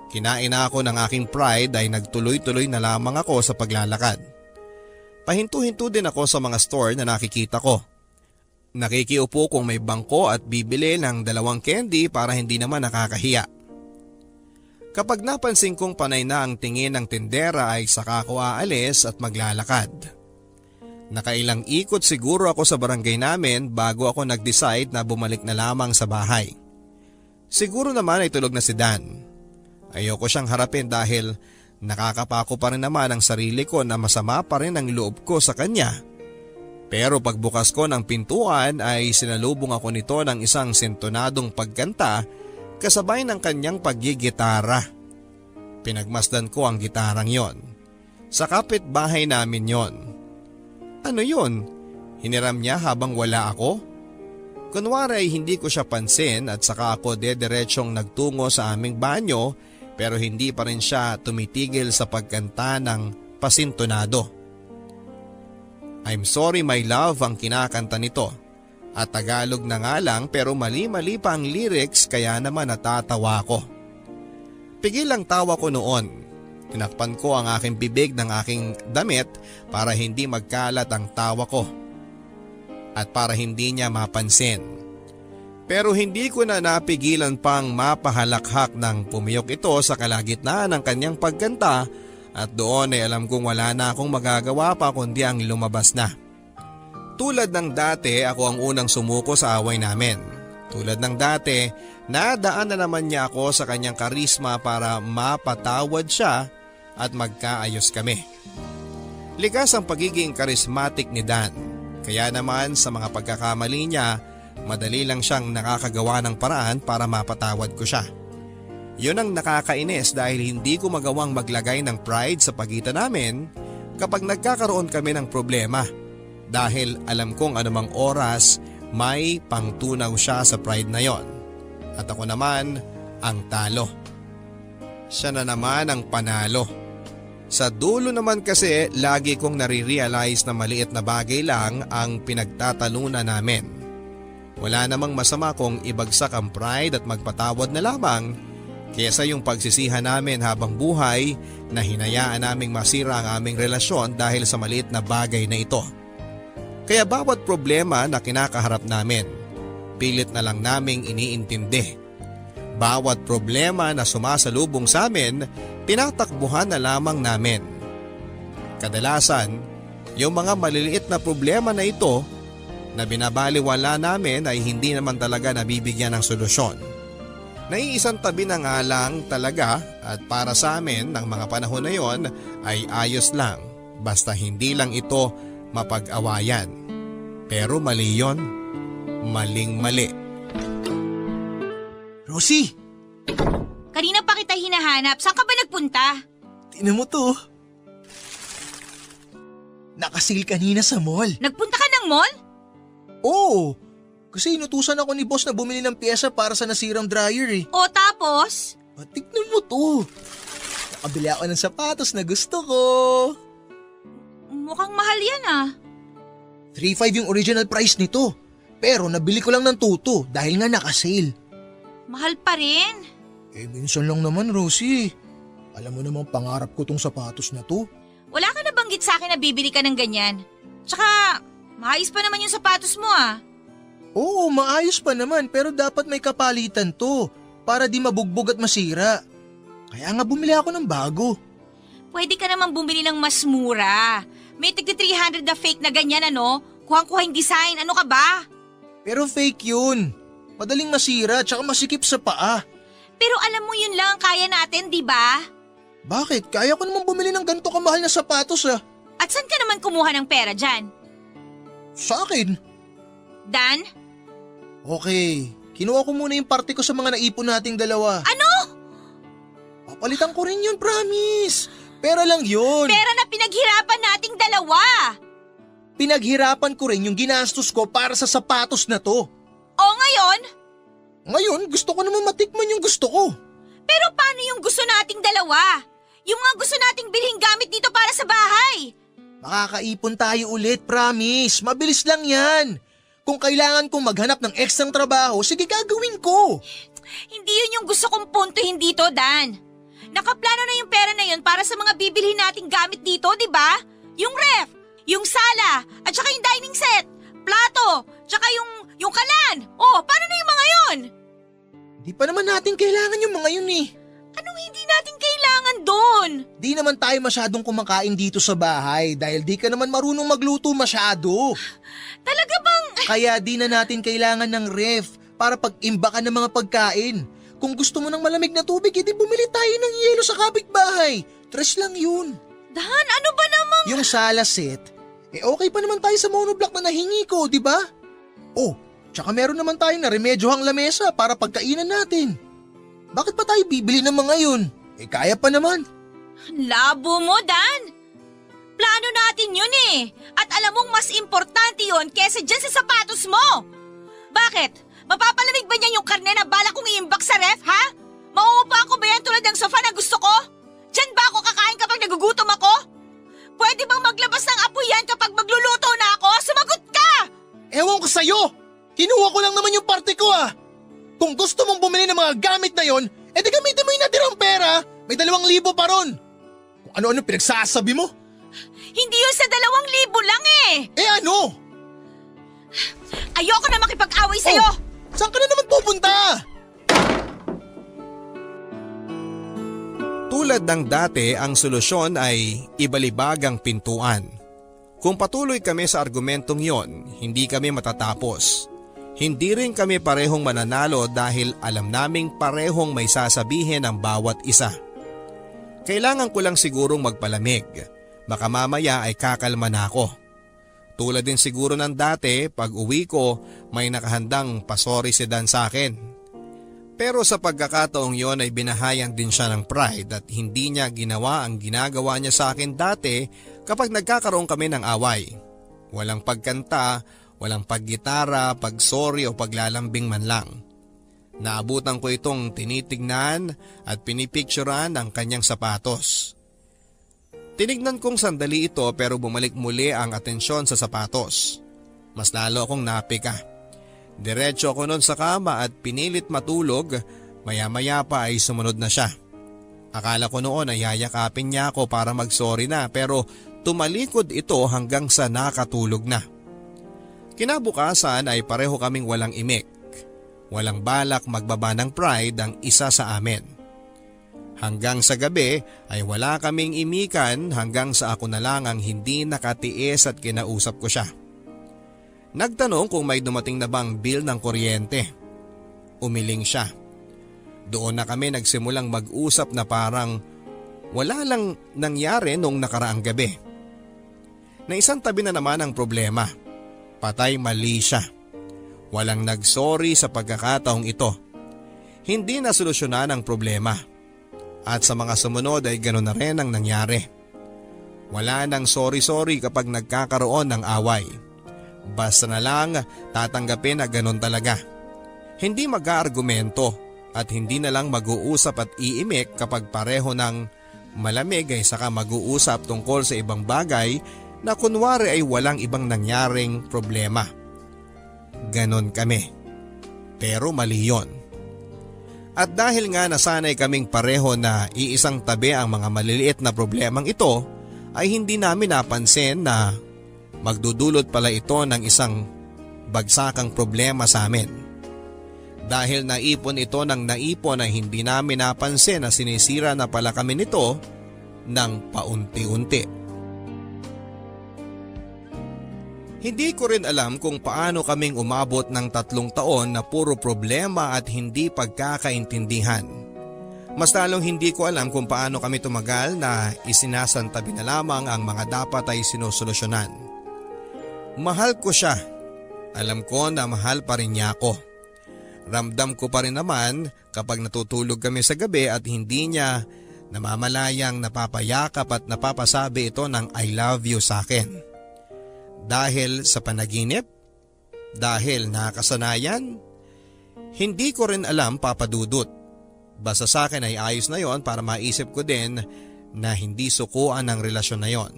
kinain na ako ng aking pride ay nagtuloy-tuloy na lamang ako sa paglalakad. Pahinto-hinto din ako sa mga store na nakikita ko. Nakikiupo kung may bangko at bibili ng 2 candy para hindi naman nakakahiya. Kapag napansin kong panay na ang tingin ng tindera ay saka ako aalis at maglalakad. Nakailang ikot siguro ako sa barangay namin bago ako nag-decide na bumalik na lamang sa bahay. Siguro naman ay tulog na si Dan. Ayoko siyang harapin dahil nakakapako pa rin naman ang sarili ko na masama pa rin ang loob ko sa kanya. Pero pagbukas ko ng pintuan ay sinalubong ako nito ng isang sintonadong pagkanta kasabay ng kanyang paggigitara. Pinagmasdan ko ang gitarang yon. Sa kapitbahay namin yon. Ano yun? Hiniram niya habang wala ako? Kunwari ay hindi ko siya pansin at saka ako dediretsyong nagtungo sa aming banyo pero hindi pa rin siya tumitigil sa pagkanta ng pasintonado. I'm sorry my love ang kinakanta nito. At Tagalog na nga lang pero mali-mali pa ang lyrics kaya naman natatawa ko. Pigil ang tawa ko noon. Tinakpan ko ang aking bibig ng aking damit para hindi magkalat ang tawa ko. At para hindi niya mapansin. Pero hindi ko na napigilan pang mapahalakhak ng pumiyok ito sa kalagitnaan ng kanyang pagkanta at doon ay alam kong wala na akong magagawa pa kundi ang lumabas na. Tulad ng dati, ako ang unang sumuko sa away namin. Tulad ng dati, nadaan na naman niya ako sa kanyang karisma para mapatawad siya at magkaayos kami. Likas ang pagiging karismatic ni Dan. Kaya naman sa mga pagkakamali niya, madali lang siyang nakakagawa ng paraan para mapatawad ko siya. Yun ang nakakainis dahil hindi ko magawang maglagay ng pride sa pagitan namin kapag nagkakaroon kami ng problema. Dahil alam kong anumang oras may pangtunaw siya sa pride na yon. At ako naman ang talo. Siya na naman ang panalo. Sa dulo naman kasi lagi kong nare-realize na maliit na bagay lang ang pinagtatalunan namin. Wala namang masama kung ibagsak ang pride at magpatawad na lamang kaysa yung pagsisihan namin habang buhay na hinayaan naming masira ang aming relasyon dahil sa maliit na bagay na ito. Kaya bawat problema na kinakaharap namin, pilit na lang naming iniintindi. Bawat problema na sumasalubong sa amin, tinatakbuhan na lamang namin. Kadalasan, yung mga maliliit na problema na ito na binabaliwala namin ay hindi naman talaga nabibigyan ng solusyon. Naiisang tabi na nga lang talaga at para sa amin ng mga panahon na yon ay ayos lang basta hindi lang ito mapag-awayan. Pero mali yon, maling-mali. Rosie, Kanina pa kita hinahanap. Saan ka ba nagpunta? tingnan mo to. Nakasil kanina sa mall. Nagpunta ka ng mall? Oo, kasi inutusan ako ni boss na bumili ng pyesa para sa nasirang dryer eh. O tapos? Tignan mo to. Nakabili ako ng sapatos na gusto ko. Mukhang mahal yan ah. 3.5 yung original price nito. Pero nabili ko lang ng 2.2 dahil nga naka-sale. Mahal pa rin. Minsan lang naman, Rosie. Alam mo namang pangarap ko tong sapatos na to. Wala ka nabanggit sa akin na bibili ka ng ganyan. Tsaka, maayos pa naman yung sapatos mo ah. Oo, maayos pa naman pero dapat may kapalitan to para di mabugbog at masira. Kaya nga bumili ako ng bago. Pwede ka naman bumili ng mas mura. May tigti 300 na fake na ganyan ano. Kuhang-kuhang design. Ano ka ba? Pero fake yun. Madaling masira tsaka masikip sa paa. Pero alam mo yun lang ang kaya natin, di ba? Bakit? Kaya ko naman bumili ng ganito kamahal na sapatos ah. At saan ka naman kumuha ng pera dyan? Sa akin. Dan? Okay, kinuha ko muna yung parte ko sa mga naipon nating dalawa. Ano? Papalitan ko rin yun, promise. Pera lang yun. Pera na pinaghirapan nating dalawa. Pinaghirapan ko rin yung ginastos ko para sa sapatos na to. O ngayon? Ngayon, gusto ko naman matikman yung gusto ko. Pero paano yung gusto nating dalawa? Yung mga gusto nating bilhin gamit dito para sa bahay. Makakaipon tayo ulit, promise. Mabilis lang yan. Kung kailangan kong maghanap ng ekstrang trabaho, sige gagawin ko. Hindi yun yung gusto kong puntuhin dito, Dan. Nakaplano na yung pera na yun para sa mga bibilhin nating gamit dito, di ba? Yung ref, yung sala, at saka yung dining set, plato, tsaka yung kalan. Oh, paano na yung mga yun? Di pa naman natin kailangan yung mga yun eh. Anong hindi natin kailangan doon? Di naman tayo masyadong kumakain dito sa bahay dahil di ka naman marunong magluto masyado. Talaga bang... Kaya di na natin kailangan ng ref para pag-imbakan ng mga pagkain. Kung gusto mo ng malamig na tubig, edi bumili tayo ng yelo sa kapitbahay. Tres lang yun. Dan, ano ba namang... Yung sala set, okay pa naman tayo sa monoblock na nahingi ko, di ba? Oh, tsaka meron naman tayong naremedyohang lamesa para pagkainan natin. Bakit pa tayo bibili ng mga yun? Kaya pa naman. Labo mo, Dan. Plano natin yun eh. At alam mong mas importante yun kesa dyan sa sapatos mo. Bakit? Mapapalamig ba niyan yung karne na bala kong iimbak sa ref, ha? Mauupa ko ba yan tulad ng sofa na gusto ko? Diyan ba ako kakain kapag nagugutom ako? Pwede bang maglabas ng apoy yan kapag magluluto na ako? Sumagot ka! Ewan ko sa'yo! Kinuha ko lang naman yung parte ko ah! Kung gusto mong bumili ng mga gamit na yon, edi gamitin mo yung natirang pera. May 2,000 pa ron. Kung ano-ano pinagsasabi mo? Hindi yun sa 2,000 lang eh! Ano? Ayoko na makipag-away sa'yo! Oh, saan ka na naman pupunta? Tulad ng dati, ang solusyon ay ibalibag ang pintuan. Kung patuloy kami sa argumentong yon, hindi kami matatapos. Hindi rin kami parehong mananalo dahil alam naming parehong may sasabihin ang bawat isa. Kailangan ko lang sigurong magpalamig. Baka mamaya ay kakalma na ako. Tulad din siguro ng dati, pag uwi ko, may nakahandang pasori si Dan sa akin. Pero sa pagkakataong yon ay binahayan din siya ng pride at hindi niya ginawa ang ginagawa niya sa akin dati kapag nagkakaroon kami ng away. Walang pagkanta, walang paggitara, pagsorry o paglalambing man lang. Naabutan ko itong tinitignan at pinipicturan ang kanyang sapatos. Tinignan kong sandali ito pero bumalik muli ang atensyon sa sapatos. Mas lalo akong napika. Diretso ako nun sa kama at pinilit matulog, maya-maya pa ay sumunod na siya. Akala ko noon ay yayakapin niya ako para mag-sorry na pero tumalikod ito hanggang sa nakatulog na. Kinabukasan ay pareho kaming walang imik. Walang balak magbaba ng pride ang isa sa amin. Hanggang sa gabi ay wala kaming imikan hanggang sa ako na lang ang hindi nakatiis at kinausap ko siya. Nagtanong kung may dumating na bang bill ng kuryente. Umiling siya. Doon na kami nagsimulang mag-usap na parang wala lang nangyari nung nakaraang gabi. Na isang tabi na naman ang problema. Patay mali siya. Walang nagsorry sa pagkakataong ito. Hindi na solusyonan ang problema. At sa mga sumunod ay ganoon na rin ang nangyari. Wala nang sorry-sorry kapag nagkakaroon ng away. Basta na lang tatanggapin na ganoon talaga. Hindi mag-aargumento at hindi na lang mag-uusap at iimik kapag pareho ng malamig ay saka mag-uusap tungkol sa ibang bagay na kunwari ay walang ibang nangyaring problema. Ganon kami. Pero mali yun. At dahil nga nasanay kaming pareho na iisang tabi ang mga maliliit na problemang ito, ay hindi namin napansin na magdudulot pala ito ng isang bagsakang problema sa amin. Dahil naipon ito ng naipon ay hindi namin napansin na sinisira na pala kami nito ng paunti-unti. Hindi ko rin alam kung paano kaming umabot ng 3 taon na puro problema at hindi pagkakaintindihan. Mas lalong hindi ko alam kung paano kami tumagal na isinasantabi na lamang ang mga dapat ay sinusolusyonan. Mahal ko siya. Alam ko na mahal pa rin niya ako. Ramdam ko pa rin naman kapag natutulog kami sa gabi at hindi niya namamalayang napapayakap at napapasabi ito ng I love you sa akin. Dahil sa panaginip? Dahil nakasanayan? Hindi ko rin alam, Papa Dudut. Basta sa akin ay ayos na yon para maisip ko din na hindi sukuan ang relasyon na yon.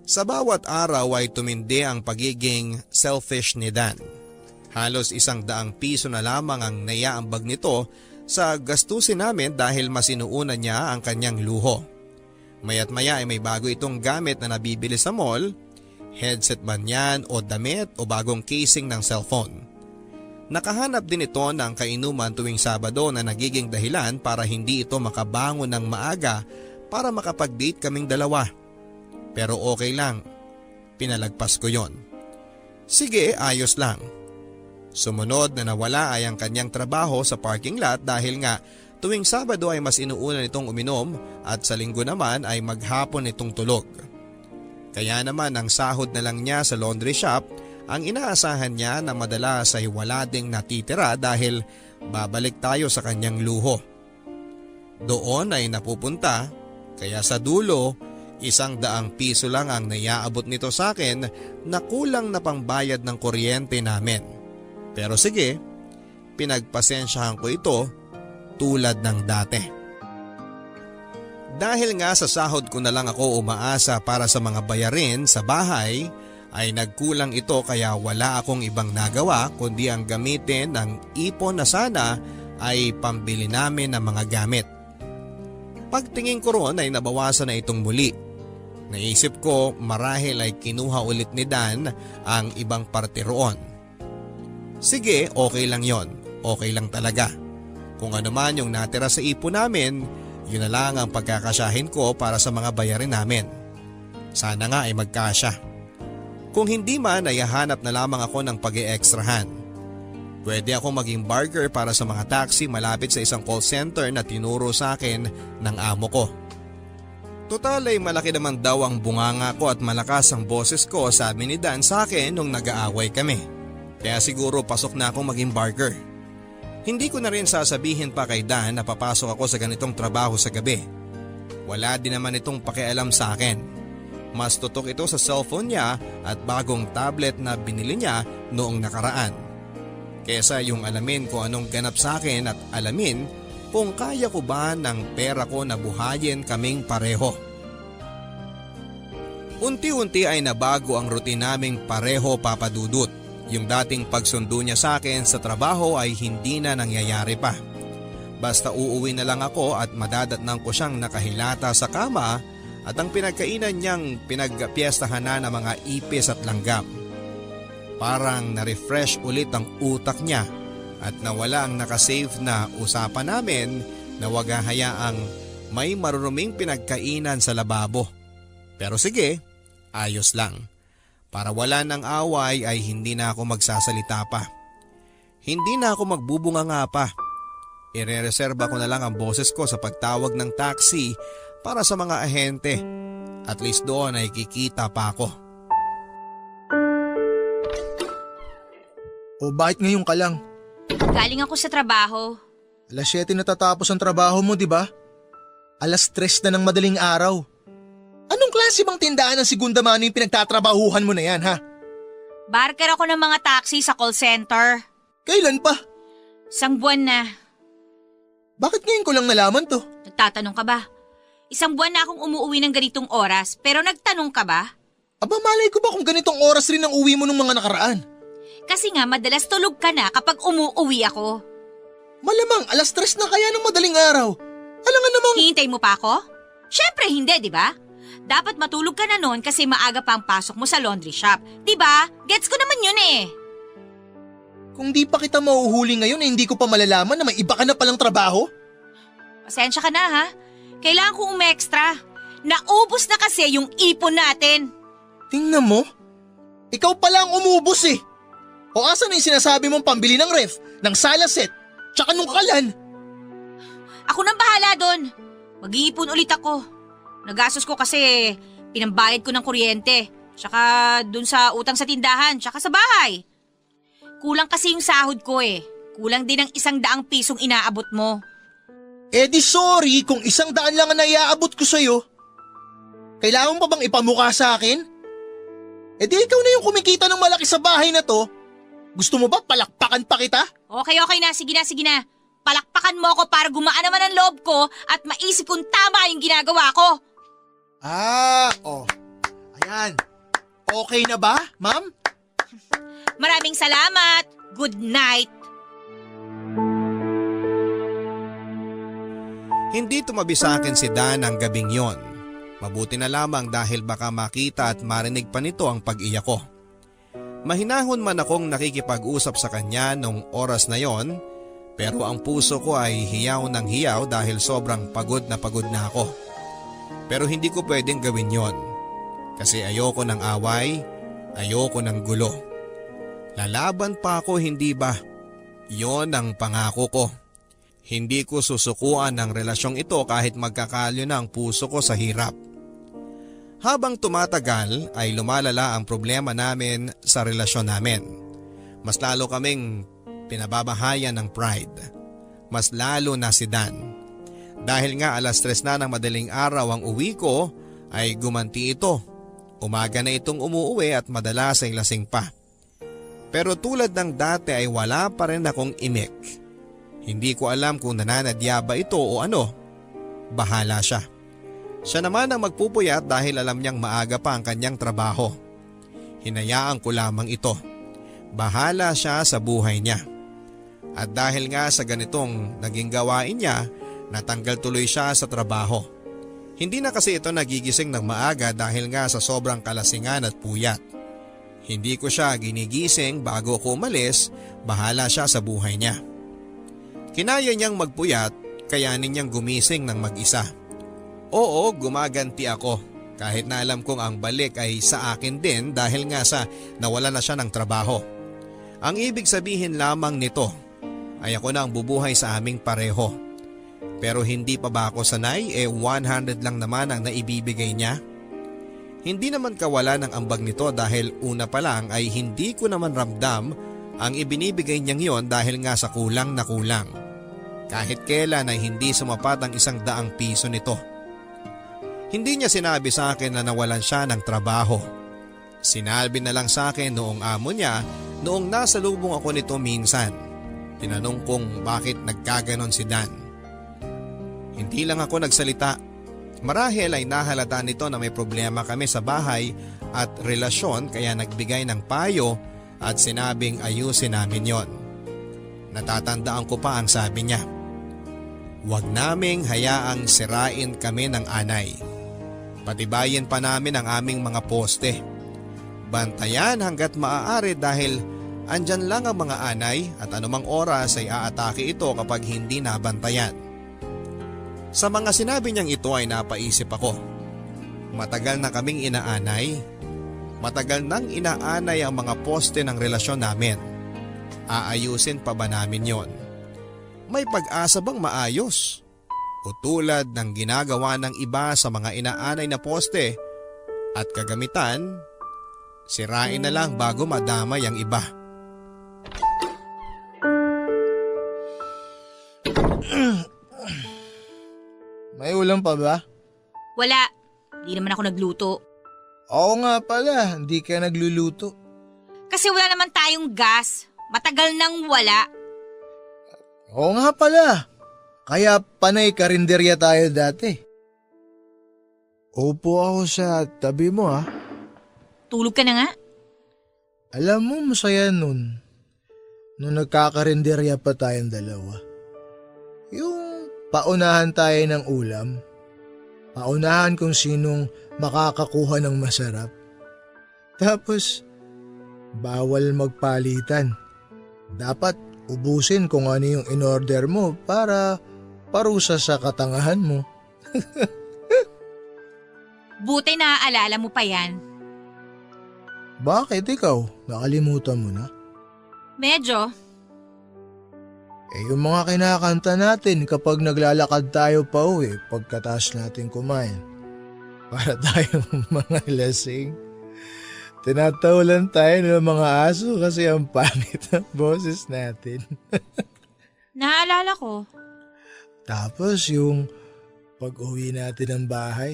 Sa bawat araw ay tumindi ang pagiging selfish ni Dan. Halos 100 piso na lamang ang naiaambag nito sa gastusin namin dahil mas inuuna niya ang kanyang luho. Maya't maya ay may bago itong gamit na nabibili sa mall. Headset man yan o damit o bagong casing ng cellphone. Nakahanap din ito ng kainuman tuwing Sabado na nagiging dahilan para hindi ito makabangon ng maaga para makapag-date kaming dalawa. Pero okay lang, pinalagpas ko yon. Sige, ayos lang. Sumunod na nawala ay ang kanyang trabaho sa parking lot dahil nga tuwing Sabado ay mas inuuna nitong uminom at sa Linggo naman ay maghapon itong tulog. Kaya naman ang sahod na lang niya sa laundry shop ang inaasahan niya na madalas ay wala ding natitira dahil babalik tayo sa kanyang luho. Doon ay napupunta kaya sa dulo 100 piso lang ang naiaabot nito sa akin na kulang na pangbayad ng kuryente namin. Pero sige, pinagpasensyahan ko ito tulad ng dati. Dahil nga sa sahod ko na lang ako umaasa para sa mga bayarin sa bahay, ay nagkulang ito kaya wala akong ibang nagawa kundi ang gamitin ng ipon na sana ay pambili namin ng mga gamit. Pagtingin ko roon ay nabawasan na itong muli. Naisip ko marahil ay kinuha ulit ni Dan ang ibang parte roon. Sige, okay lang yon. Okay lang talaga. Kung ano man yung natira sa ipon namin, yun na lang ang pagkakasyahin ko para sa mga bayarin namin. Sana nga ay magkasya. Kung hindi man ay hahanap na lamang ako ng pag-e-extrahan. Pwede ako maging barker para sa mga taxi malapit sa isang call center na tinuro sa akin ng amo ko. Total ay malaki naman daw ang bunganga ko at malakas ang boses ko, sabi ni Dan sa akin nung nag-aaway kami. Kaya siguro pasok na akong maging barker. Hindi ko na rin sasabihin pa kay Dan na papasok ako sa ganitong trabaho sa gabi. Wala din naman itong pakialam sa akin. Mas tutok ito sa cellphone niya at bagong tablet na binili niya noong nakaraan. kesa yung alamin kung anong ganap sa akin at alamin kung kaya ko ba ng pera ko na buhayin kaming pareho. Unti-unti ay nabago ang routine naming pareho, Papa Dudut. Yung dating pagsundo niya sa akin sa trabaho ay hindi na nangyayari pa. Basta uuwi na lang ako at madadatnang ko siyang nakahilata sa kama at ang pinagkainan niyang pinagpiestahan na ng mga ipis at langgam. Parang na-refresh ulit ang utak niya at nawala ang nakasave na usapan namin na wag hayaang may maruruming pinagkainan sa lababo. Pero sige, ayos lang. Para wala ng away ay hindi na ako magsasalita pa. Hindi na ako magbubunga nga pa. Irereserba ko na lang ang boses ko sa pagtawag ng taxi para sa mga ahente. At least doon ay kikita pa ako. O bakit ngayon ka lang? Galing ako sa trabaho. Alas 7 natatapos ang trabaho mo, di ba? Alas 3 na ng madaling araw. Anong klase bang tindahan ng segunda mano yung pinagtatrabahuhan mo na yan, ha? Barker ako ng mga taxi sa call center. Kailan pa? Isang buwan na. Bakit ngayon ko lang nalaman to? Nagtatanong ka ba? Isang buwan na akong umuwi ng ganitong oras, pero nagtanong ka ba? Aba, malay ko ba kung ganitong oras rin ang uwi mo nung mga nakaraan? Kasi nga madalas tulog ka na kapag umuwi ako. Malamang alas 3 na kaya ng madaling araw. Alam nga namang… Hihintay mo pa ako? Syempre hindi, di ba? Dapat matulog ka na noon kasi maaga pa ang pasok mo sa laundry shop. Di ba? Gets ko naman yun eh. Kung di pa kita mahuhuli ngayon eh, hindi ko pa malalaman na may iba ka na palang trabaho. Pasensya ka na ha. Kailangan ko umextra. Naubos na kasi yung ipon natin. Tingnan mo. Ikaw pala ang umubos eh. O asan na yung sinasabi mong pambili ng ref, ng sala set, tsaka nung kalan? Ako nang bahala doon. Mag-iipon ulit ako. Nagastos ko kasi pinambayad ko ng kuryente. Tsaka dun sa utang sa tindahan, tsaka sa bahay. Kulang kasi yung sahod ko eh. Kulang din ang 100 pisong inaabot mo. Eh di sorry kung 100 lang ang naiaabot ko sa'yo. Kailangan mo pa bang ipamukha sa akin? Eh di ikaw na yung kumikita ng malaki sa bahay na to. Gusto mo ba palakpakan pa kita? Okay na. Sige na. Palakpakan mo ako para gumaan naman ang loob ko at maisip kong tama yung ginagawa ko. Ayan. Okay na ba, ma'am? Maraming salamat. Good night. Hindi tumabi sa akin si Dan ang gabing yon. Mabuti na lamang dahil baka makita at marinig pa nito ang pag-iyak ko. Mahinahon man akong nakikipag-usap sa kanya nung oras na yon, pero ang puso ko ay hiyaw ng hiyaw dahil sobrang pagod na ako. Pero hindi ko pwedeng gawin yon. Kasi ayoko ng away, ayoko ng gulo. Lalaban pa ako, hindi ba? Yon ang pangako ko. Hindi ko susukuan ng relasyong ito kahit magkakalyo na ang puso ko sa hirap. Habang tumatagal ay lumalala ang problema namin sa relasyon namin. Mas lalo kaming pinababahayan ng pride. Mas lalo na si Dan. Dahil nga alas 3 na ng madaling araw ang uwi ko ay gumanti ito. Umaga na itong umuuwi at madalas ay lasing pa. Pero tulad ng dati ay wala pa rin akong imik. Hindi ko alam kung nananadya ba ito o ano. Bahala siya. Siya naman ang magpupuyat dahil alam niyang maaga pa ang kanyang trabaho. Hinayaan ko lamang ito. Bahala siya sa buhay niya. At dahil nga sa ganitong naging gawain niya, natanggal tuloy siya sa trabaho. Hindi na kasi ito nagigising ng maaga dahil nga sa sobrang kalasingan at puyat. Hindi ko siya ginigising bago ko umalis, bahala siya sa buhay niya. Kinaya niyang magpuyat, kayanin niyang gumising ng mag-isa. Oo, gumaganti ako kahit na alam kong ang balik ay sa akin din dahil nga sa nawala na siya ng trabaho. Ang ibig sabihin lamang nito ay ako na ang bubuhay sa aming pareho. Pero hindi pa ba ako sanay 100 lang naman ang naibibigay niya? Hindi naman kawala ng ambag nito dahil una pa lang ay hindi ko naman ramdam ang ibinibigay niyang yon dahil nga sa kulang na kulang. Kahit kailan ay hindi sumapat ang 100 piso nito. Hindi niya sinabi sa akin na nawalan siya ng trabaho. Sinabi na lang sa akin noong amo niya Noong nasa lubong ako nito minsan, tinanong kong bakit nagkaganon si Dan. Hindi lang ako nagsalita. Marahil ay nahalata nito na may problema kami sa bahay at relasyon kaya nagbigay ng payo at sinabing ayusin namin yon. Natatandaan ko pa ang sabi niya. Huwag naming hayaang sirain kami ng anay. Patibayin pa namin ang aming mga poste. Bantayan hanggat maaari dahil andyan lang ang mga anay at anumang oras ay aatake ito kapag hindi nabantayan. Sa mga sinabi niyang ito ay napaisip ako. Matagal na kaming inaanay. Matagal nang inaanay ang mga poste ng relasyon namin. Aayusin pa ba namin yon? May pag-asa bang maayos? O tulad ng ginagawa ng iba sa mga inaanay na poste at kagamitan, sirain na lang bago madamay ang iba. May ulam pa ba? Wala. Di naman ako nagluto. Oo nga pala, hindi ka nagluluto. Kasi wala naman tayong gas. Matagal nang wala. Oo nga pala, kaya panay karinderya tayo dati. Upo ako sa tabi mo ha. Tulog ka na nga. Alam mo masaya nun, nung nagkakarinderya pa tayong dalawa. Yung paunahan tayo ng ulam, paunahan kung sinong makakakuha ng masarap. Tapos, bawal magpalitan. Dapat ubusin kung ano yung in-order mo para parusa sa katangahan mo. Buti naaalala mo pa yan. Bakit ikaw? Nakalimutan mo na? Medyo. Yung mga kinakanta natin kapag naglalakad tayo pa uwi pagkatapos natin kumain. Para tayong mga lasing. Tinatawalan tayo ng mga aso kasi ang pangit ng boses natin. Naaalala ko. Tapos yung pag-uwi natin ng bahay,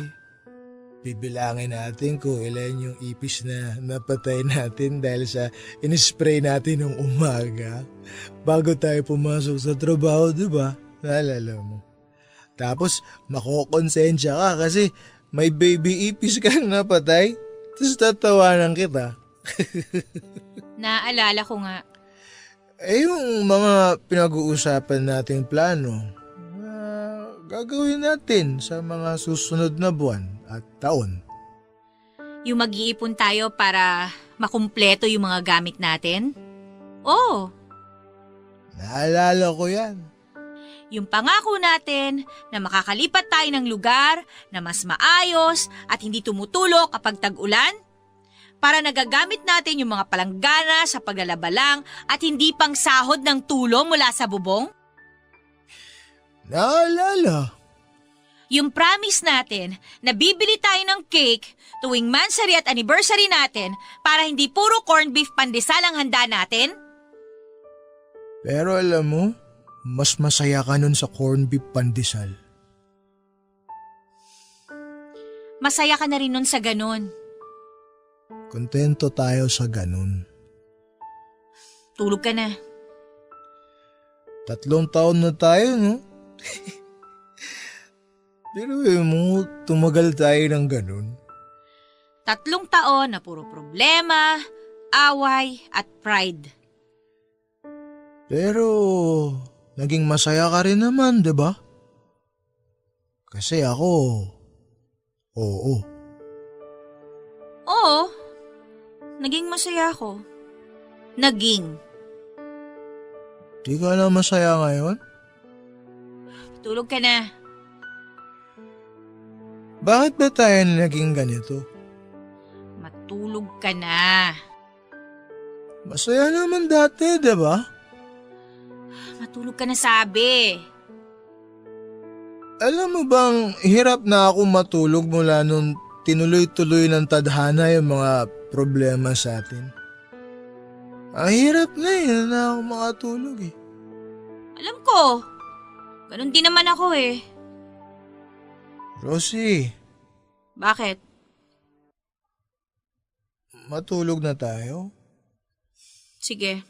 bibilangin natin kung ilan yung ipis na napatay natin dahil sa in-spray natin ng umaga bago tayo pumasok sa trabaho, di ba? Naalala mo. Tapos makokonsensya ka kasi may baby ipis kang napatay. Tapos tatawanan kita. Naaalala ko nga. Yung mga pinag-uusapan nating plano, gagawin natin sa mga susunod na buwan at taon. Yung mag-iipon tayo para makumpleto yung mga gamit natin? Oo. Naalala ko yan. Yung pangako natin na makakalipat tayo ng lugar na mas maayos at hindi tumutulog kapag tag-ulan para nagagamit natin yung mga palanggana sa paglalabalang at hindi pang sahod ng tulong mula sa bubong. Naalala. Yung promise natin na bibili tayo ng cake tuwing mansary at anniversary natin para hindi puro corned beef pandesal ang handa natin. Pero alam mo, mas masaya ka nun sa corned beef pandesal. Masaya ka na rin nun sa ganun. Kontento tayo sa ganun. Tulog ka na. 3 taon na tayo, no? Pero mo, tumagal tayo ng ganun. 3 taon na puro problema, away at pride. Pero naging masaya ka rin naman, di ba? Kasi ako, oo. Oo, naging masaya ako. Naging. Di ka na masaya ngayon? Tulog ka na. Bakit ba tayo naging ganito? Matulog ka na. Masaya naman dati, di ba? Matulog ka na sabi. Alam mo bang hirap na ako matulog mula nung tinuloy-tuloy ng tadhana yung mga problema sa atin. Ang hirap na ako makatulog eh. Alam ko. Ganun din naman ako eh. Rosie, Bakit? matulog na tayo? Sige.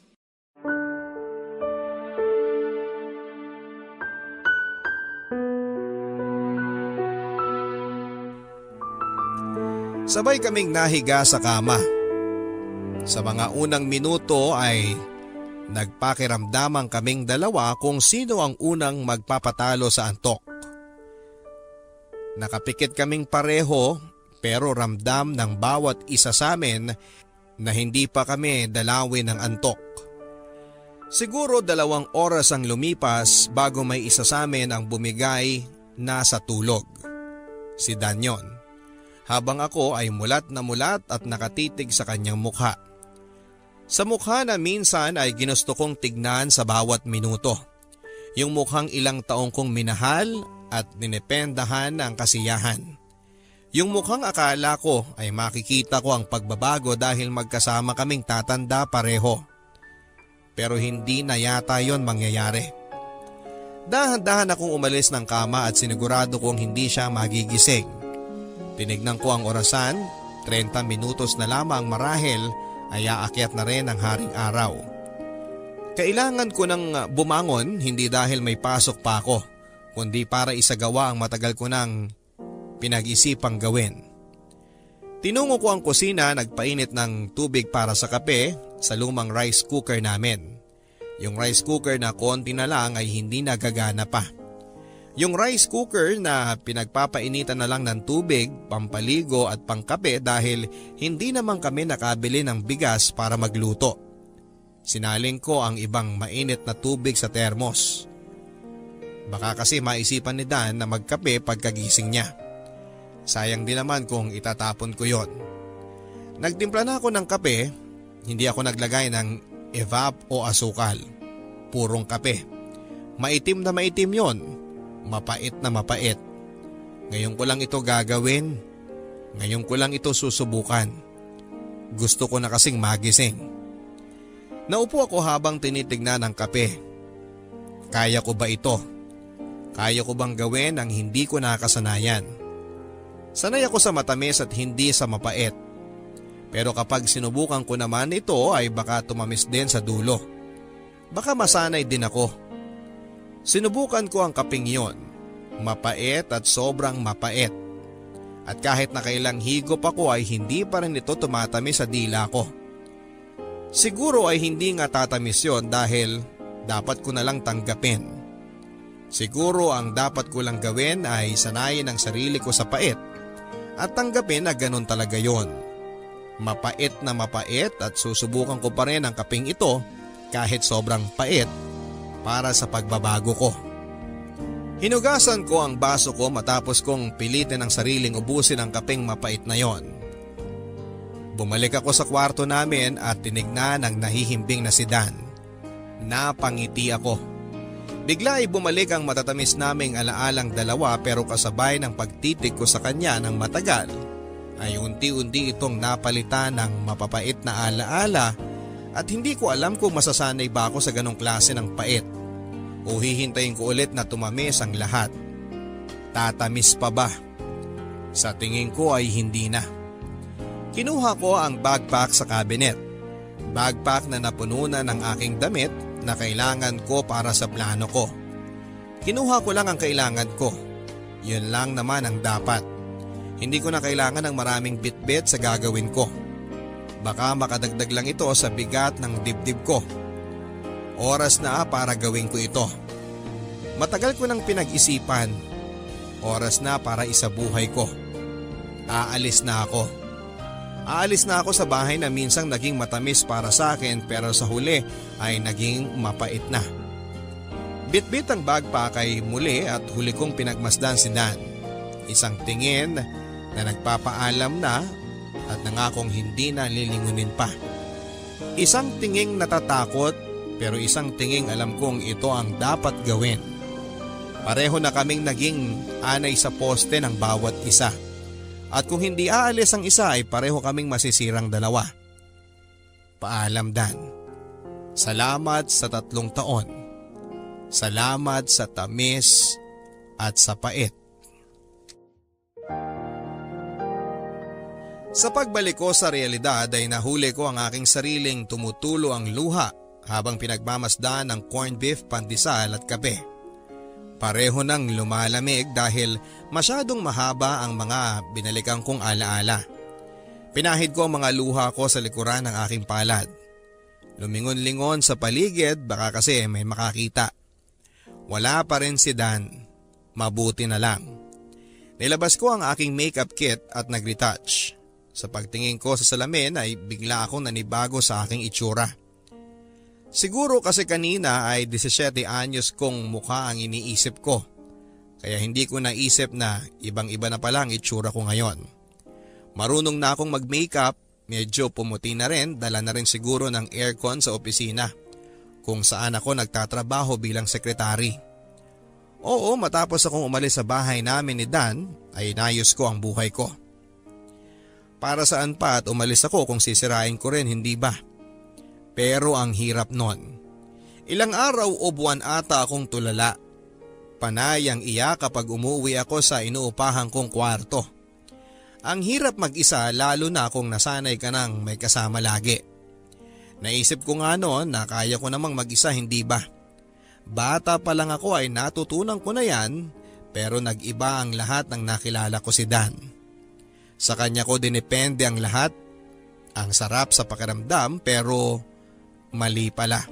Sabay kaming nahiga sa kama. Sa mga unang minuto ay nagpakiramdaman kaming dalawa kung sino ang unang magpapatalo sa antok. Nakapikit kaming pareho pero ramdam ng bawat isa sa amin na hindi pa kami dalawin ng antok. Siguro 2 oras ang lumipas bago may isa sa amin ang bumigay na sa tulog. Si Danyon. Habang ako ay mulat na mulat at nakatitig sa kanyang mukha. Sa mukha na minsan ay ginusto kong tignan sa bawat minuto. Yung mukhang ilang taong kong minahal at ninependahan ng kasiyahan. Yung mukhang akala ko ay makikita ko ang pagbabago dahil magkasama kaming tatanda pareho. Pero hindi na yata yon mangyayari. Dahan-dahan akong umalis ng kama at sinigurado kong hindi siya magigising. Tinignan ko ang orasan, 30 minutos na lamang marahil ay aakyat na rin ang haring araw. Kailangan ko nang bumangon hindi dahil may pasok pa ako, kundi para isagawa ang matagal ko nang pinag-isipang gawin. Tinungo ko ang kusina, nagpainit ng tubig para sa kape sa lumang rice cooker namin. Yung rice cooker na konti na lang ay hindi nagagana pa. Yung rice cooker na pinagpapainitan na lang ng tubig, pampaligo at pangkape dahil hindi naman kami nakabili ng bigas para magluto. Sinaling ko ang ibang mainit na tubig sa termos. Baka kasi maisipan ni Dan na magkape pagkagising niya. Sayang din naman kung itatapon ko yon. Nagtimpla na ako ng kape, hindi ako naglagay ng evap o asukal. Purong kape. Maitim na maitim yon. Mapait na mapait. Ngayon ko lang ito gagawin. Ngayon ko lang ito susubukan. Gusto ko na kasing magising. Naupo ako habang tinitignan ang kape. Kaya ko ba ito? Kaya ko bang gawin ang hindi ko nakasanayan? Sanay ako sa matamis at hindi sa mapait. Pero kapag sinubukan ko naman ito ay baka tumamis din sa dulo. Baka masanay din ako. Sinubukan ko ang kaping yon, mapait at sobrang mapait. At kahit nakailang higop ako ay hindi pa rin ito tumatamis sa dila ko. Siguro ay hindi nga tatamis yon dahil dapat ko na lang tanggapin. Siguro ang dapat ko lang gawin ay sanayin ang sarili ko sa pait at tanggapin na ganun talaga yon. Mapait na mapait at susubukan ko pa rin ang kaping ito kahit sobrang pait. Para sa pagbabago ko. Hinugasan ko ang baso ko matapos kong pilitin ang sariling ubusin ang kapeng mapait na yon. Bumalik ako sa kwarto namin at tinignan ang nahihimbing na si Dan. Napangiti ako. Bigla ay bumalik ang matatamis naming alaalang dalawa pero kasabay ng pagtitig ko sa kanya ng matagal ay unti-unti itong napalitan ng mapapait na alaala. At hindi ko alam kung masasanay ba ako sa ganong klase ng pait o hihintayin ko ulit na tumamis ang lahat. Tatamis pa ba? Sa tingin ko ay hindi na. Kinuha ko ang backpack sa cabinet. Backpack na napuno na ng aking damit na kailangan ko para sa plano ko. Kinuha ko lang ang kailangan ko. Yun lang naman ang dapat. Hindi ko na kailangan ng maraming bitbit sa gagawin ko. Baka makadagdag lang ito sa bigat ng dibdib ko. Oras na para gawin ko ito. Matagal ko nang pinag-isipan. Oras na para isabuhay ko. Aalis na ako. Aalis na ako sa bahay na minsang naging matamis para sa akin pero sa huli ay naging mapait na. Bitbit ang backpack ay muli at huli kong pinagmasdan si Dan. Isang tingin na nagpapaalam na at nangakong hindi na lilingunin pa. Isang tinging natatakot pero isang tinging alam kong ito ang dapat gawin. Pareho na kaming naging anay sa poste ng bawat isa. At kung hindi aalis ang isa ay pareho kaming masisirang dalawa. Paalam Dan. Salamat sa 3 taon. Salamat sa tamis at sa pait. Sa pagbalik ko sa realidad ay nahuli ko ang aking sariling tumutulo ang luha habang pinagmamasdan ng corned beef, pandesal at kape. Pareho nang lumalamig dahil masyadong mahaba ang mga binalikan kong alaala. Pinahid ko ang mga luha ko sa likuran ng aking palad. Lumingon-lingon sa paligid baka kasi may makakita. Wala pa rin si Dan. Mabuti na lang. Nilabas ko ang aking makeup kit at nag-retouch. Sa pagtingin ko sa salamin ay bigla akong nanibago sa aking itsura. Siguro kasi kanina ay 17 anyos kong mukha ang iniisip ko. Kaya hindi ko naisip na ibang-iba na pala ang itsura ko ngayon. Marunong na akong mag-makeup, medyo pumuti na rin, dala na rin siguro ng aircon sa opisina kung saan ako nagtatrabaho bilang sekretary. Oo, matapos akong umalis sa bahay namin ni Dan ay inayos ko ang buhay ko. Para saan pa at umalis ako kung sisirain ko rin, hindi ba? Pero ang hirap nun. Ilang araw o buwan ata akong tulala. Panay ang iyak kapag umuwi ako sa inuupahan kong kwarto. Ang hirap mag-isa lalo na kung nasanay ka nang may kasama lagi. Naisip ko nga noon na kaya ko namang mag-isa, hindi ba? Bata pa lang ako ay natutunan ko na yan, pero nag-iba ang lahat ng nakilala ko si Dan. Sa kanya ko dinepende ang lahat. Ang sarap sa pakiramdam pero mali pala.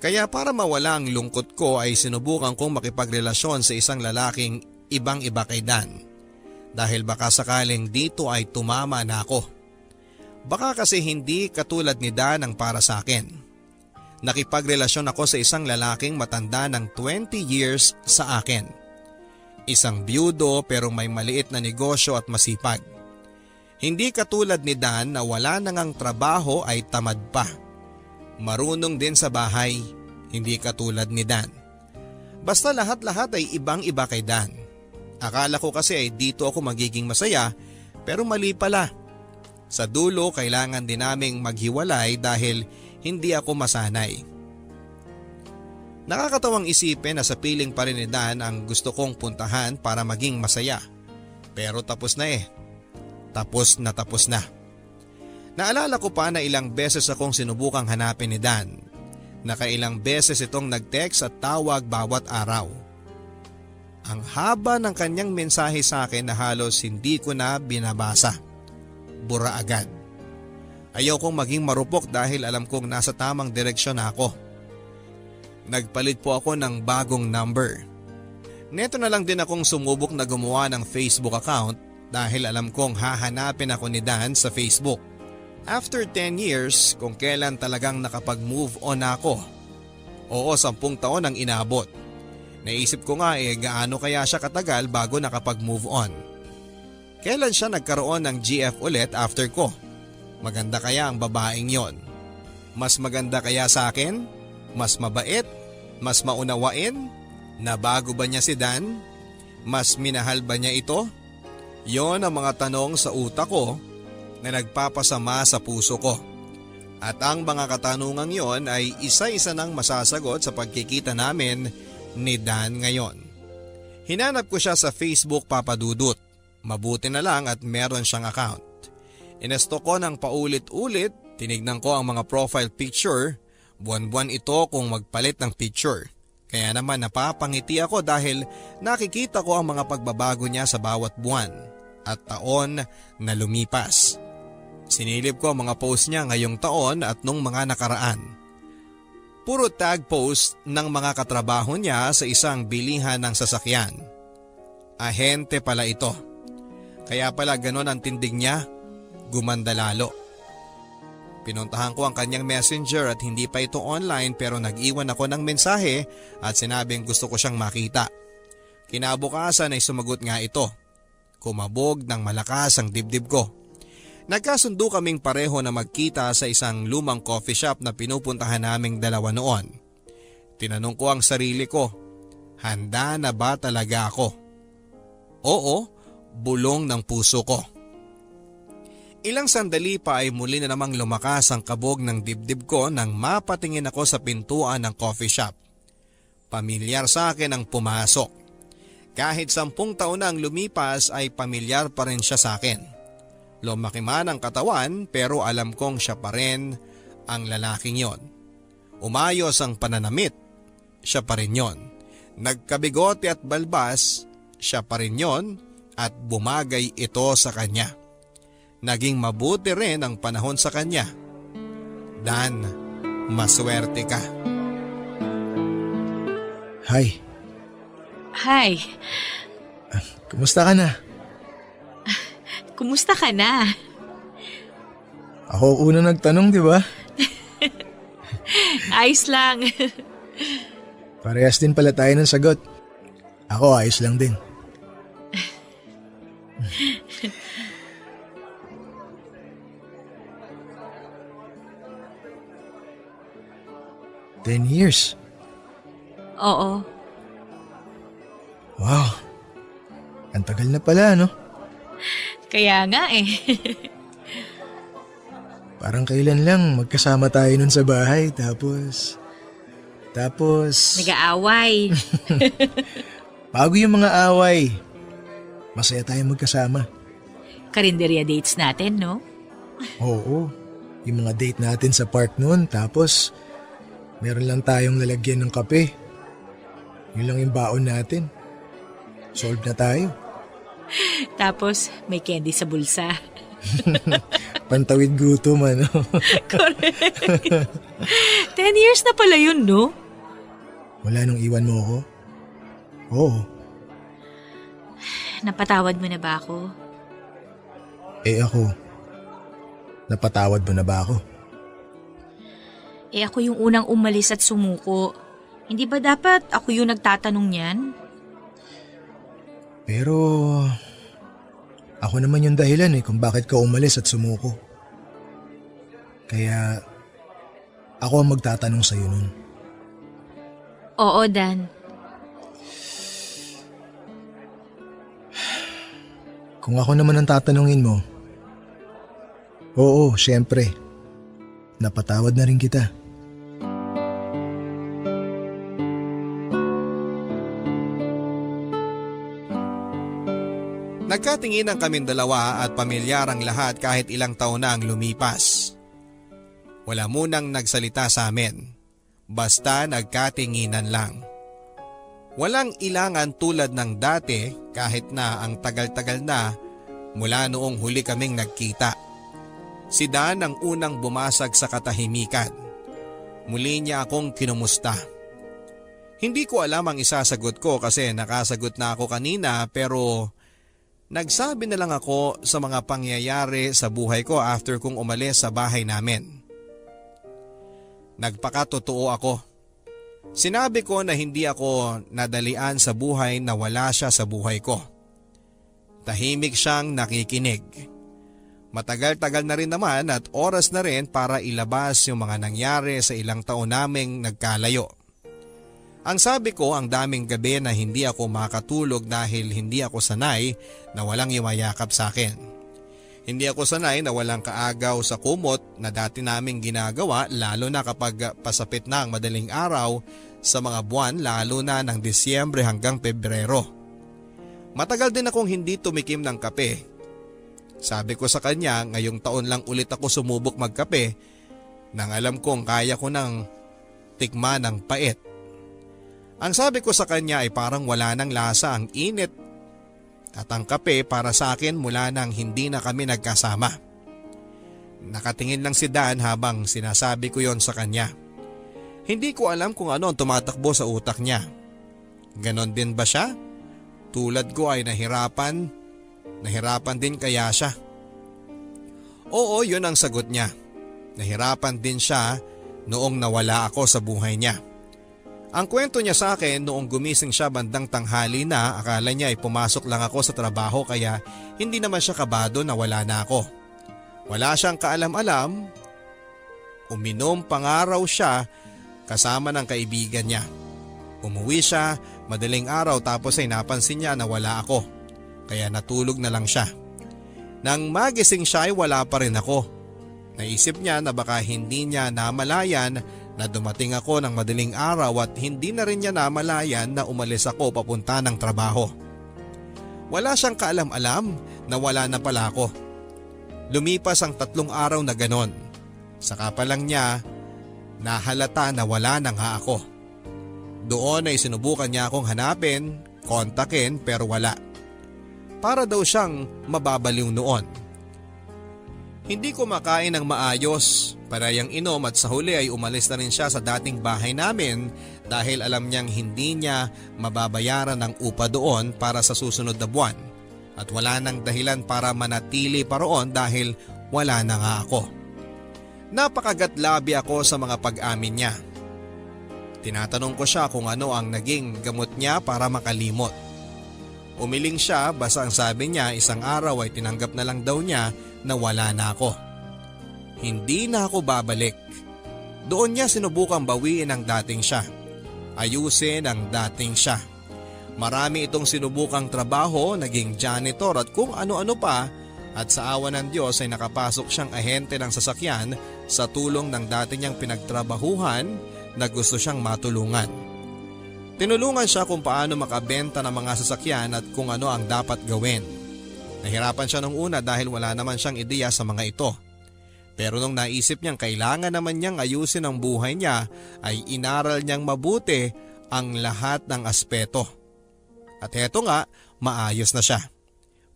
Kaya para mawala ang lungkot ko ay sinubukan kong makipagrelasyon sa isang lalaking ibang-iba kay Dan. Dahil baka sakaling dito ay tumama na ako. Baka kasi hindi katulad ni Dan ang para sa akin. Nakipagrelasyon ako sa isang lalaking matanda ng 20 years sa akin. Isang byudo pero may maliit na negosyo at masipag. Hindi katulad ni Dan na wala nang trabaho ay tamad pa. Marunong din sa bahay, hindi katulad ni Dan. Basta lahat-lahat ay ibang-iba kay Dan. Akala ko kasi ay dito ako magiging masaya pero mali pala. Sa dulo kailangan din naming maghiwalay dahil hindi ako masanay. Nakakatawang isipin na sa piling pa rin ni Dan ang gusto kong puntahan para maging masaya. Pero tapos na eh. Tapos na. Naalala ko pa na ilang beses akong sinubukang hanapin ni Dan. Nakailang beses itong nag-text at tawag bawat araw. Ang haba ng kanyang mensahe sa akin na halos hindi ko na binabasa. Bura agad. Ayaw kong maging marupok dahil alam kong nasa tamang direksyon ako. Nagpalit po ako ng bagong number. Neto na lang din akong sumubok na gumawa ng Facebook account dahil alam kong hahanapin ako ni Dan sa Facebook. After 10 years, kung kailan talagang nakapag-move on ako. Oo, 10 taon ang inabot. Naisip ko nga gaano kaya siya katagal bago nakapag-move on. Kailan siya nagkaroon ng GF ulit after ko? Maganda kaya ang babaeng yon? Mas maganda kaya sa akin? Mas mabait? Mas maunawain? Nabago ba niya si Dan? Mas minahal ba niya ito? Yon ang mga tanong sa utak ko na nagpapasama sa puso ko. At ang mga katanungang yon ay isa-isa nang masasagot sa pagkikita namin ni Dan ngayon. Hinanap ko siya sa Facebook, Papa Dudut. Mabuti na lang at meron siyang account. Inesto ko ng paulit-ulit, tinignan ko ang mga profile picture. Buwan-buwan ito kung magpalit ng picture. Kaya naman napapangiti ako dahil nakikita ko ang mga pagbabago niya sa bawat buwan at taon na lumipas. Sinilip ko ang mga post niya ngayong taon at nung mga nakaraan. Puro tag post ng mga katrabaho niya sa isang bilihan ng sasakyan. Ahente pala ito. Kaya pala ganon ang tindig niya, gumanda lalo. Pinuntahan ko ang kanyang messenger at hindi pa ito online pero nag-iwan ako ng mensahe at sinabing gusto ko siyang makita. Kinabukasan ay sumagot nga ito. Kumabog ng malakas ang dibdib ko. Nagkasundo kaming pareho na magkita sa isang lumang coffee shop na pinupuntahan naming dalawa noon. Tinanong ko ang sarili ko, handa na ba talaga ako? Oo, bulong ng puso ko. Ilang sandali pa ay muli na namang lumakas ang kabog ng dibdib ko nang mapatingin ako sa pintuan ng coffee shop. Pamilyar sa akin ang pumasok. Kahit 10 taon na ang lumipas ay pamilyar pa rin siya sa akin. Lumaki man ang katawan pero alam kong siya pa rin ang lalaking yon. Umayos ang pananamit, siya pa rin yon. Nagkabigote at balbas, siya pa rin yon at bumagay ito sa kanya. Naging mabuti rin ang panahon sa kanya. Dan, maswerte ka. Hi, Hi, kumusta ka na? kumusta ka na? Ako una nagtanong, di ba? Ayos lang. Parehas din pala tayo ng sagot. Ako ayos lang din. 10 years. Oo. Wow. Ang tagal na pala, no? Kaya nga eh. Parang kailan lang magkasama tayo nun sa bahay tapos... Nag-aaway. Bago yung mga away, masaya tayong magkasama. Karinderya dates natin, no? Oo, yung mga date natin sa park noon tapos meron lang tayong lalagyan ng kape. Yun lang yung baon natin. Solve na tayo. Tapos may candy sa bulsa. Pantawid gutom, ano? Correct. 10 years na pala yun, no? Wala nung iwan mo ako? Oo. Napatawad mo na ba ako? Ako, napatawad mo na ba ako? Ako yung unang umalis at sumuko. Hindi ba dapat ako yung nagtatanong niyan? Pero, ako naman yung dahilan kung bakit ka umalis at sumuko. Kaya, ako ang magtatanong sa'yo nun. Oo, Dan. Kung ako naman ang tatanungin mo, oo, syempre. Napatawad na rin kita. Nagkatingin ang kaming dalawa at pamilyar ang lahat kahit ilang taon na ang lumipas. Wala munang nagsalita sa amin. Basta nagkatinginan lang. Walang ilangan tulad ng dati kahit na ang tagal-tagal na mula noong huli kaming nagkita. Si Dan ang unang bumasag sa katahimikan. Muli niya akong kinumusta. Hindi ko alam ang isasagot ko kasi nakasagot na ako kanina pero nagsabi na lang ako sa mga pangyayari sa buhay ko after kong umalis sa bahay namin. Nagpakatotoo ako. Sinabi ko na hindi ako nadalian sa buhay na wala siya sa buhay ko. Tahimik siyang nakikinig. Matagal-tagal na rin naman at oras na rin para ilabas yung mga nangyari sa ilang taon naming nagkalayo. Ang sabi ko ang daming gabi na hindi ako makatulog dahil hindi ako sanay na walang yumayakap sa akin. Hindi ako sanay na walang kaagaw sa kumot na dati naming ginagawa lalo na kapag pasapit na ang madaling araw sa mga buwan lalo na ng Disyembre hanggang Pebrero. Matagal din akong hindi tumikim ng kape. Sabi ko sa kanya ngayong taon lang ulit ako sumubok magkape nang alam kong kaya ko nang tikman ng pait. Ang sabi ko sa kanya ay parang wala nang lasa ang init at ang kape para sa akin mula nang hindi na kami nagkasama. Nakatingin lang si Dan habang sinasabi ko yon sa kanya. Hindi ko alam kung ano ang tumatakbo sa utak niya. Ganon din ba siya? Tulad ko ay nahirapan din kaya siya? Oo, yun ang sagot niya. Nahirapan din siya noong nawala ako sa buhay niya. Ang kwento niya sa akin noong gumising siya bandang tanghali na akala niya ay pumasok lang ako sa trabaho kaya hindi naman siya kabado na wala na ako. Wala siyang kaalam-alam. Uminom pangaraw siya kasama ng kaibigan niya. Umuwi siya madaling araw tapos ay napansin niya na wala ako. Kaya natulog na lang siya. Nang magising siya ay wala pa rin ako. Naisip niya na baka hindi niya namalayan na dumating ako ng madaling araw at hindi na rin niya namalayan na umalis ako papunta ng trabaho. Wala siyang kaalam-alam na wala na pala ako. Lumipas ang 3 araw na ganon. Saka pa lang niya nahalata na wala na nga ako. Doon ay sinubukan niya akong hanapin, kontakin pero wala. Para daw siyang mababaliw noon. Hindi ko makain ng maayos, parayang inom at sa huli ay umalis na rin siya sa dating bahay namin dahil alam niyang hindi niya mababayaran ng upa doon para sa susunod na buwan at wala nang dahilan para manatili pa roon dahil wala na nga ako. Napakagatlabi ako sa mga pag-amin niya. Tinatanong ko siya kung ano ang naging gamot niya para makalimot. Umiling siya basta ang sabi niya isang araw ay tinanggap na lang daw niya na wala na ako. Hindi na ako babalik. Doon niya sinubukang bawiin ang dating siya. Ayusin ang dating siya. Marami itong sinubukang trabaho, naging janitor at kung ano-ano pa at sa awa ng Diyos ay nakapasok siyang ahente ng sasakyan sa tulong ng dati niyang pinagtrabahuhan na gusto siyang matulungan. Tinulungan siya kung paano makabenta ng mga sasakyan at kung ano ang dapat gawin. Nahirapan siya nung una dahil wala naman siyang ideya sa mga ito. Pero nung naisip niyang kailangan naman niyang ayusin ang buhay niya ay inaral niyang mabuti ang lahat ng aspeto. At heto nga, maayos na siya.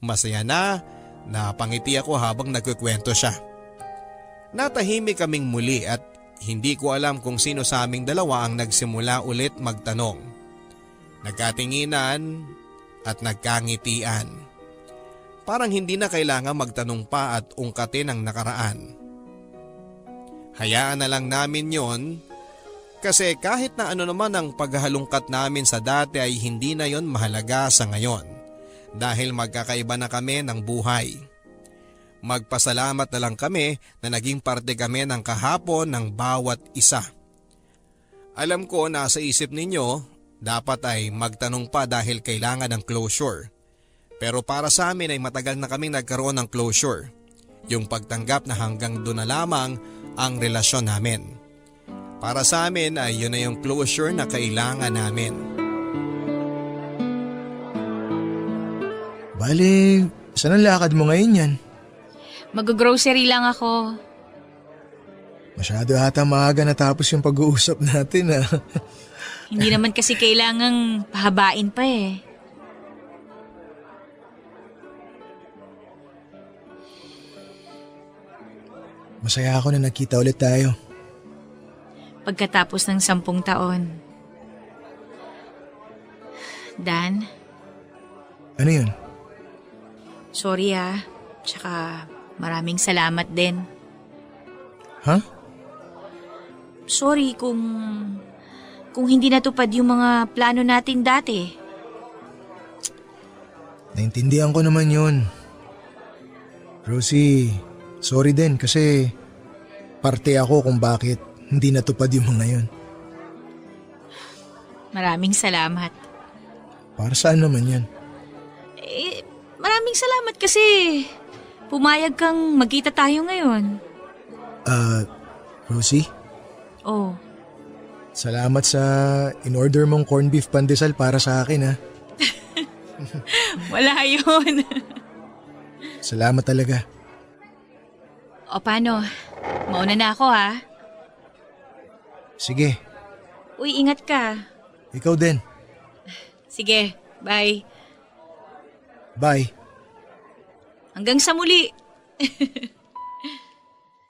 Masaya na, napangiti ako habang nagkukwento siya. Natahimik kaming muli at hindi ko alam kung sino sa aming dalawa ang nagsimula ulit magtanong. Nagkatinginan at nagkangitian. Parang hindi na kailangan magtanong pa at ungkatin ang nakaraan. Hayaan na lang namin yon kasi kahit na ano naman ang paghalungkat namin sa dati ay hindi na yon mahalaga sa ngayon dahil magkakaiba na kami ng buhay. Magpasalamat na lang kami na naging parte kami ng kahapon ng bawat isa. Alam ko na sa isip ninyo dapat ay magtanong pa dahil kailangan ng closure. Pero para sa amin ay matagal na kaming nagkaroon ng closure. Yung pagtanggap na hanggang doon na lamang ang relasyon namin. Para sa amin ay yun na yung closure na kailangan namin. Bale, saan ang lakad mo ngayon yan? Mag-grocery lang ako. Masyado ata maaga natapos yung pag-uusap natin Hindi naman kasi kailangang pahabain pa eh. Masaya ako na nagkita ulit tayo. Pagkatapos ng 10 taon. Dan, Ano yun? sorry ah. Tsaka maraming salamat din. Ha? Sorry kung hindi natupad yung mga plano natin dati. Naintindihan ko naman yun. Rosie, sorry din kasi parte ako kung bakit hindi natupad yung mga yun. Maraming salamat. Para saan naman yan? Maraming salamat kasi pumayag kang magkita tayo ngayon. Rosie, Oh, salamat sa in-order mong corned beef pandesal para sa akin wala yun. Salamat talaga. O paano? Mauna na ako ha. Sige, Uy, ingat ka. ikaw din. Sige, bye. Bye. Hanggang sa muli.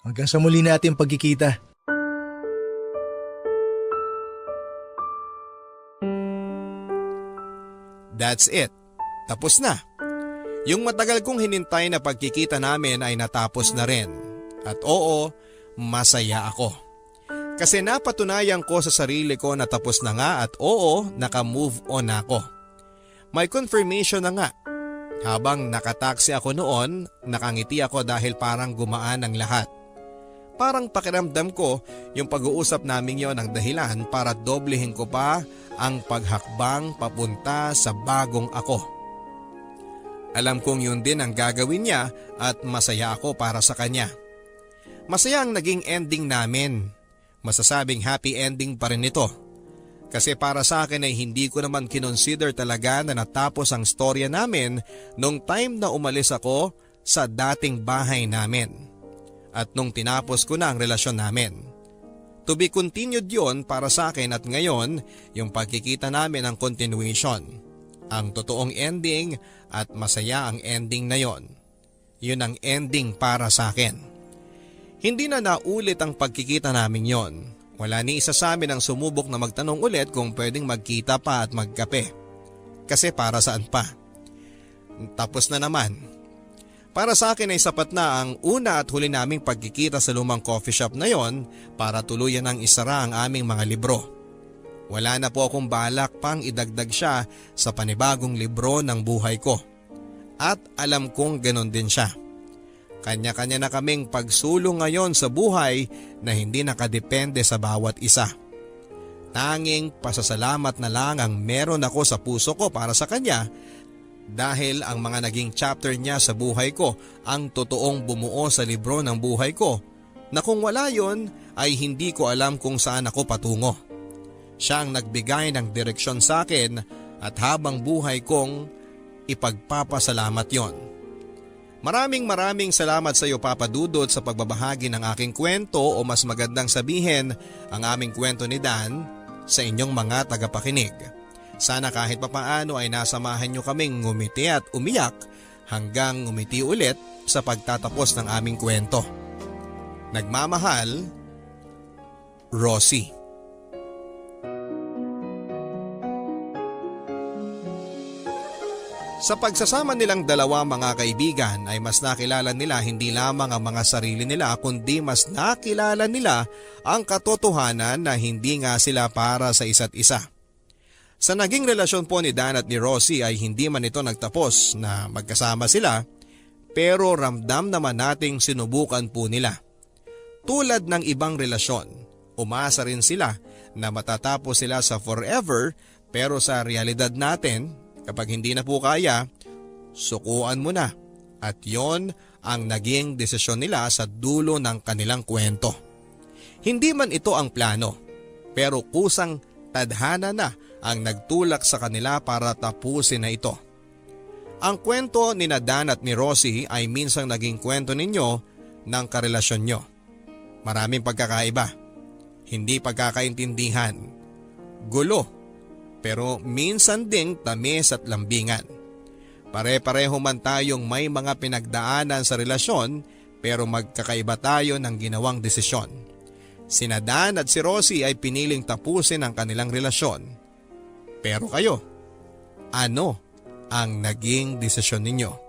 Hanggang sa muli natin pagkikita. That's it. Tapos na. Yung matagal kong hinintay na pagkikita namin ay natapos na rin. At oo, masaya ako. Kasi napatunayan ko sa sarili ko na tapos na nga at oo, naka-move on ako. May confirmation na nga. Habang nakataksi ako noon, nakangiti ako dahil parang gumaan ang lahat. Parang pakiramdam ko yung pag-uusap namin yon ang dahilan para doblehin ko pa ang paghakbang papunta sa bagong ako. Alam kong yun din ang gagawin niya at masaya ako para sa kanya. Masaya ang naging ending namin. Masasabing happy ending pa rin ito. Kasi para sa akin ay hindi ko naman kinonsider talaga na natapos ang storya namin nung time na umalis ako sa dating bahay namin. At nung tinapos ko na ang relasyon namin. To be continued yon para sa akin at ngayon yung pagkikita namin ang continuation. Ang totoong ending at masaya ang ending na yon. Yun ang ending para sa akin. Hindi na naulit ang pagkikita namin yon. Wala ni isa sa amin ang sumubok na magtanong ulit kung pwedeng magkita pa at magkape. Kasi para saan pa? Tapos na naman. Para sa akin ay sapat na ang una at huli naming pagkikita sa lumang coffee shop na yon para tuluyan ang isara ang aming mga libro. Wala na po akong balak pang idagdag siya sa panibagong libro ng buhay ko. At alam kong ganon din siya. Kanya-kanya na kaming pagsulong ngayon sa buhay na hindi nakadepende sa bawat isa. Tanging pasasalamat na lang ang meron ako sa puso ko para sa kanya dahil ang mga naging chapter niya sa buhay ko ang totoong bumuo sa libro ng buhay ko na kung wala yon ay hindi ko alam kung saan ako patungo. Siya ang nagbigay ng direksyon sa akin at habang buhay kong ipagpapasalamat yon. Maraming salamat sa iyo Papa Dudut sa pagbabahagi ng aking kwento o mas magandang sabihin ang aming kwento ni Dan sa inyong mga tagapakinig. Sana kahit papaano ay nasamahan nyo kaming ngumiti at umiyak hanggang ngumiti ulit sa pagtatapos ng aming kwento. Nagmamahal, Rosie. Sa pagsasama nilang dalawa mga kaibigan ay mas nakilala nila hindi lamang ang mga sarili nila kundi mas nakilala nila ang katotohanan na hindi nga sila para sa isa't isa. Sa naging relasyon po ni Dan at ni Rosie ay hindi man ito nagtapos na magkasama sila pero ramdam naman nating sinubukan po nila. Tulad ng ibang relasyon, umasa rin sila na matatapos sila sa forever pero sa realidad natin, kapag hindi na po kaya, sukuan mo na at yon ang naging desisyon nila sa dulo ng kanilang kwento. Hindi man ito ang plano pero kusang tadhana na ang nagtulak sa kanila para tapusin na ito. Ang kwento ni Dan at ni Rosie ay minsang naging kwento ninyo ng karelasyon nyo. Maraming pagkakaiba, hindi pagkakaintindihan, gulo, pero minsan ding tamis at lambingan. Pare-pareho man tayong may mga pinagdaanan sa relasyon pero magkakaiba tayo ng ginawang desisyon. Sina Dan at si Rosie ay piniling tapusin ang kanilang relasyon. Pero kayo, ano ang naging desisyon ninyo?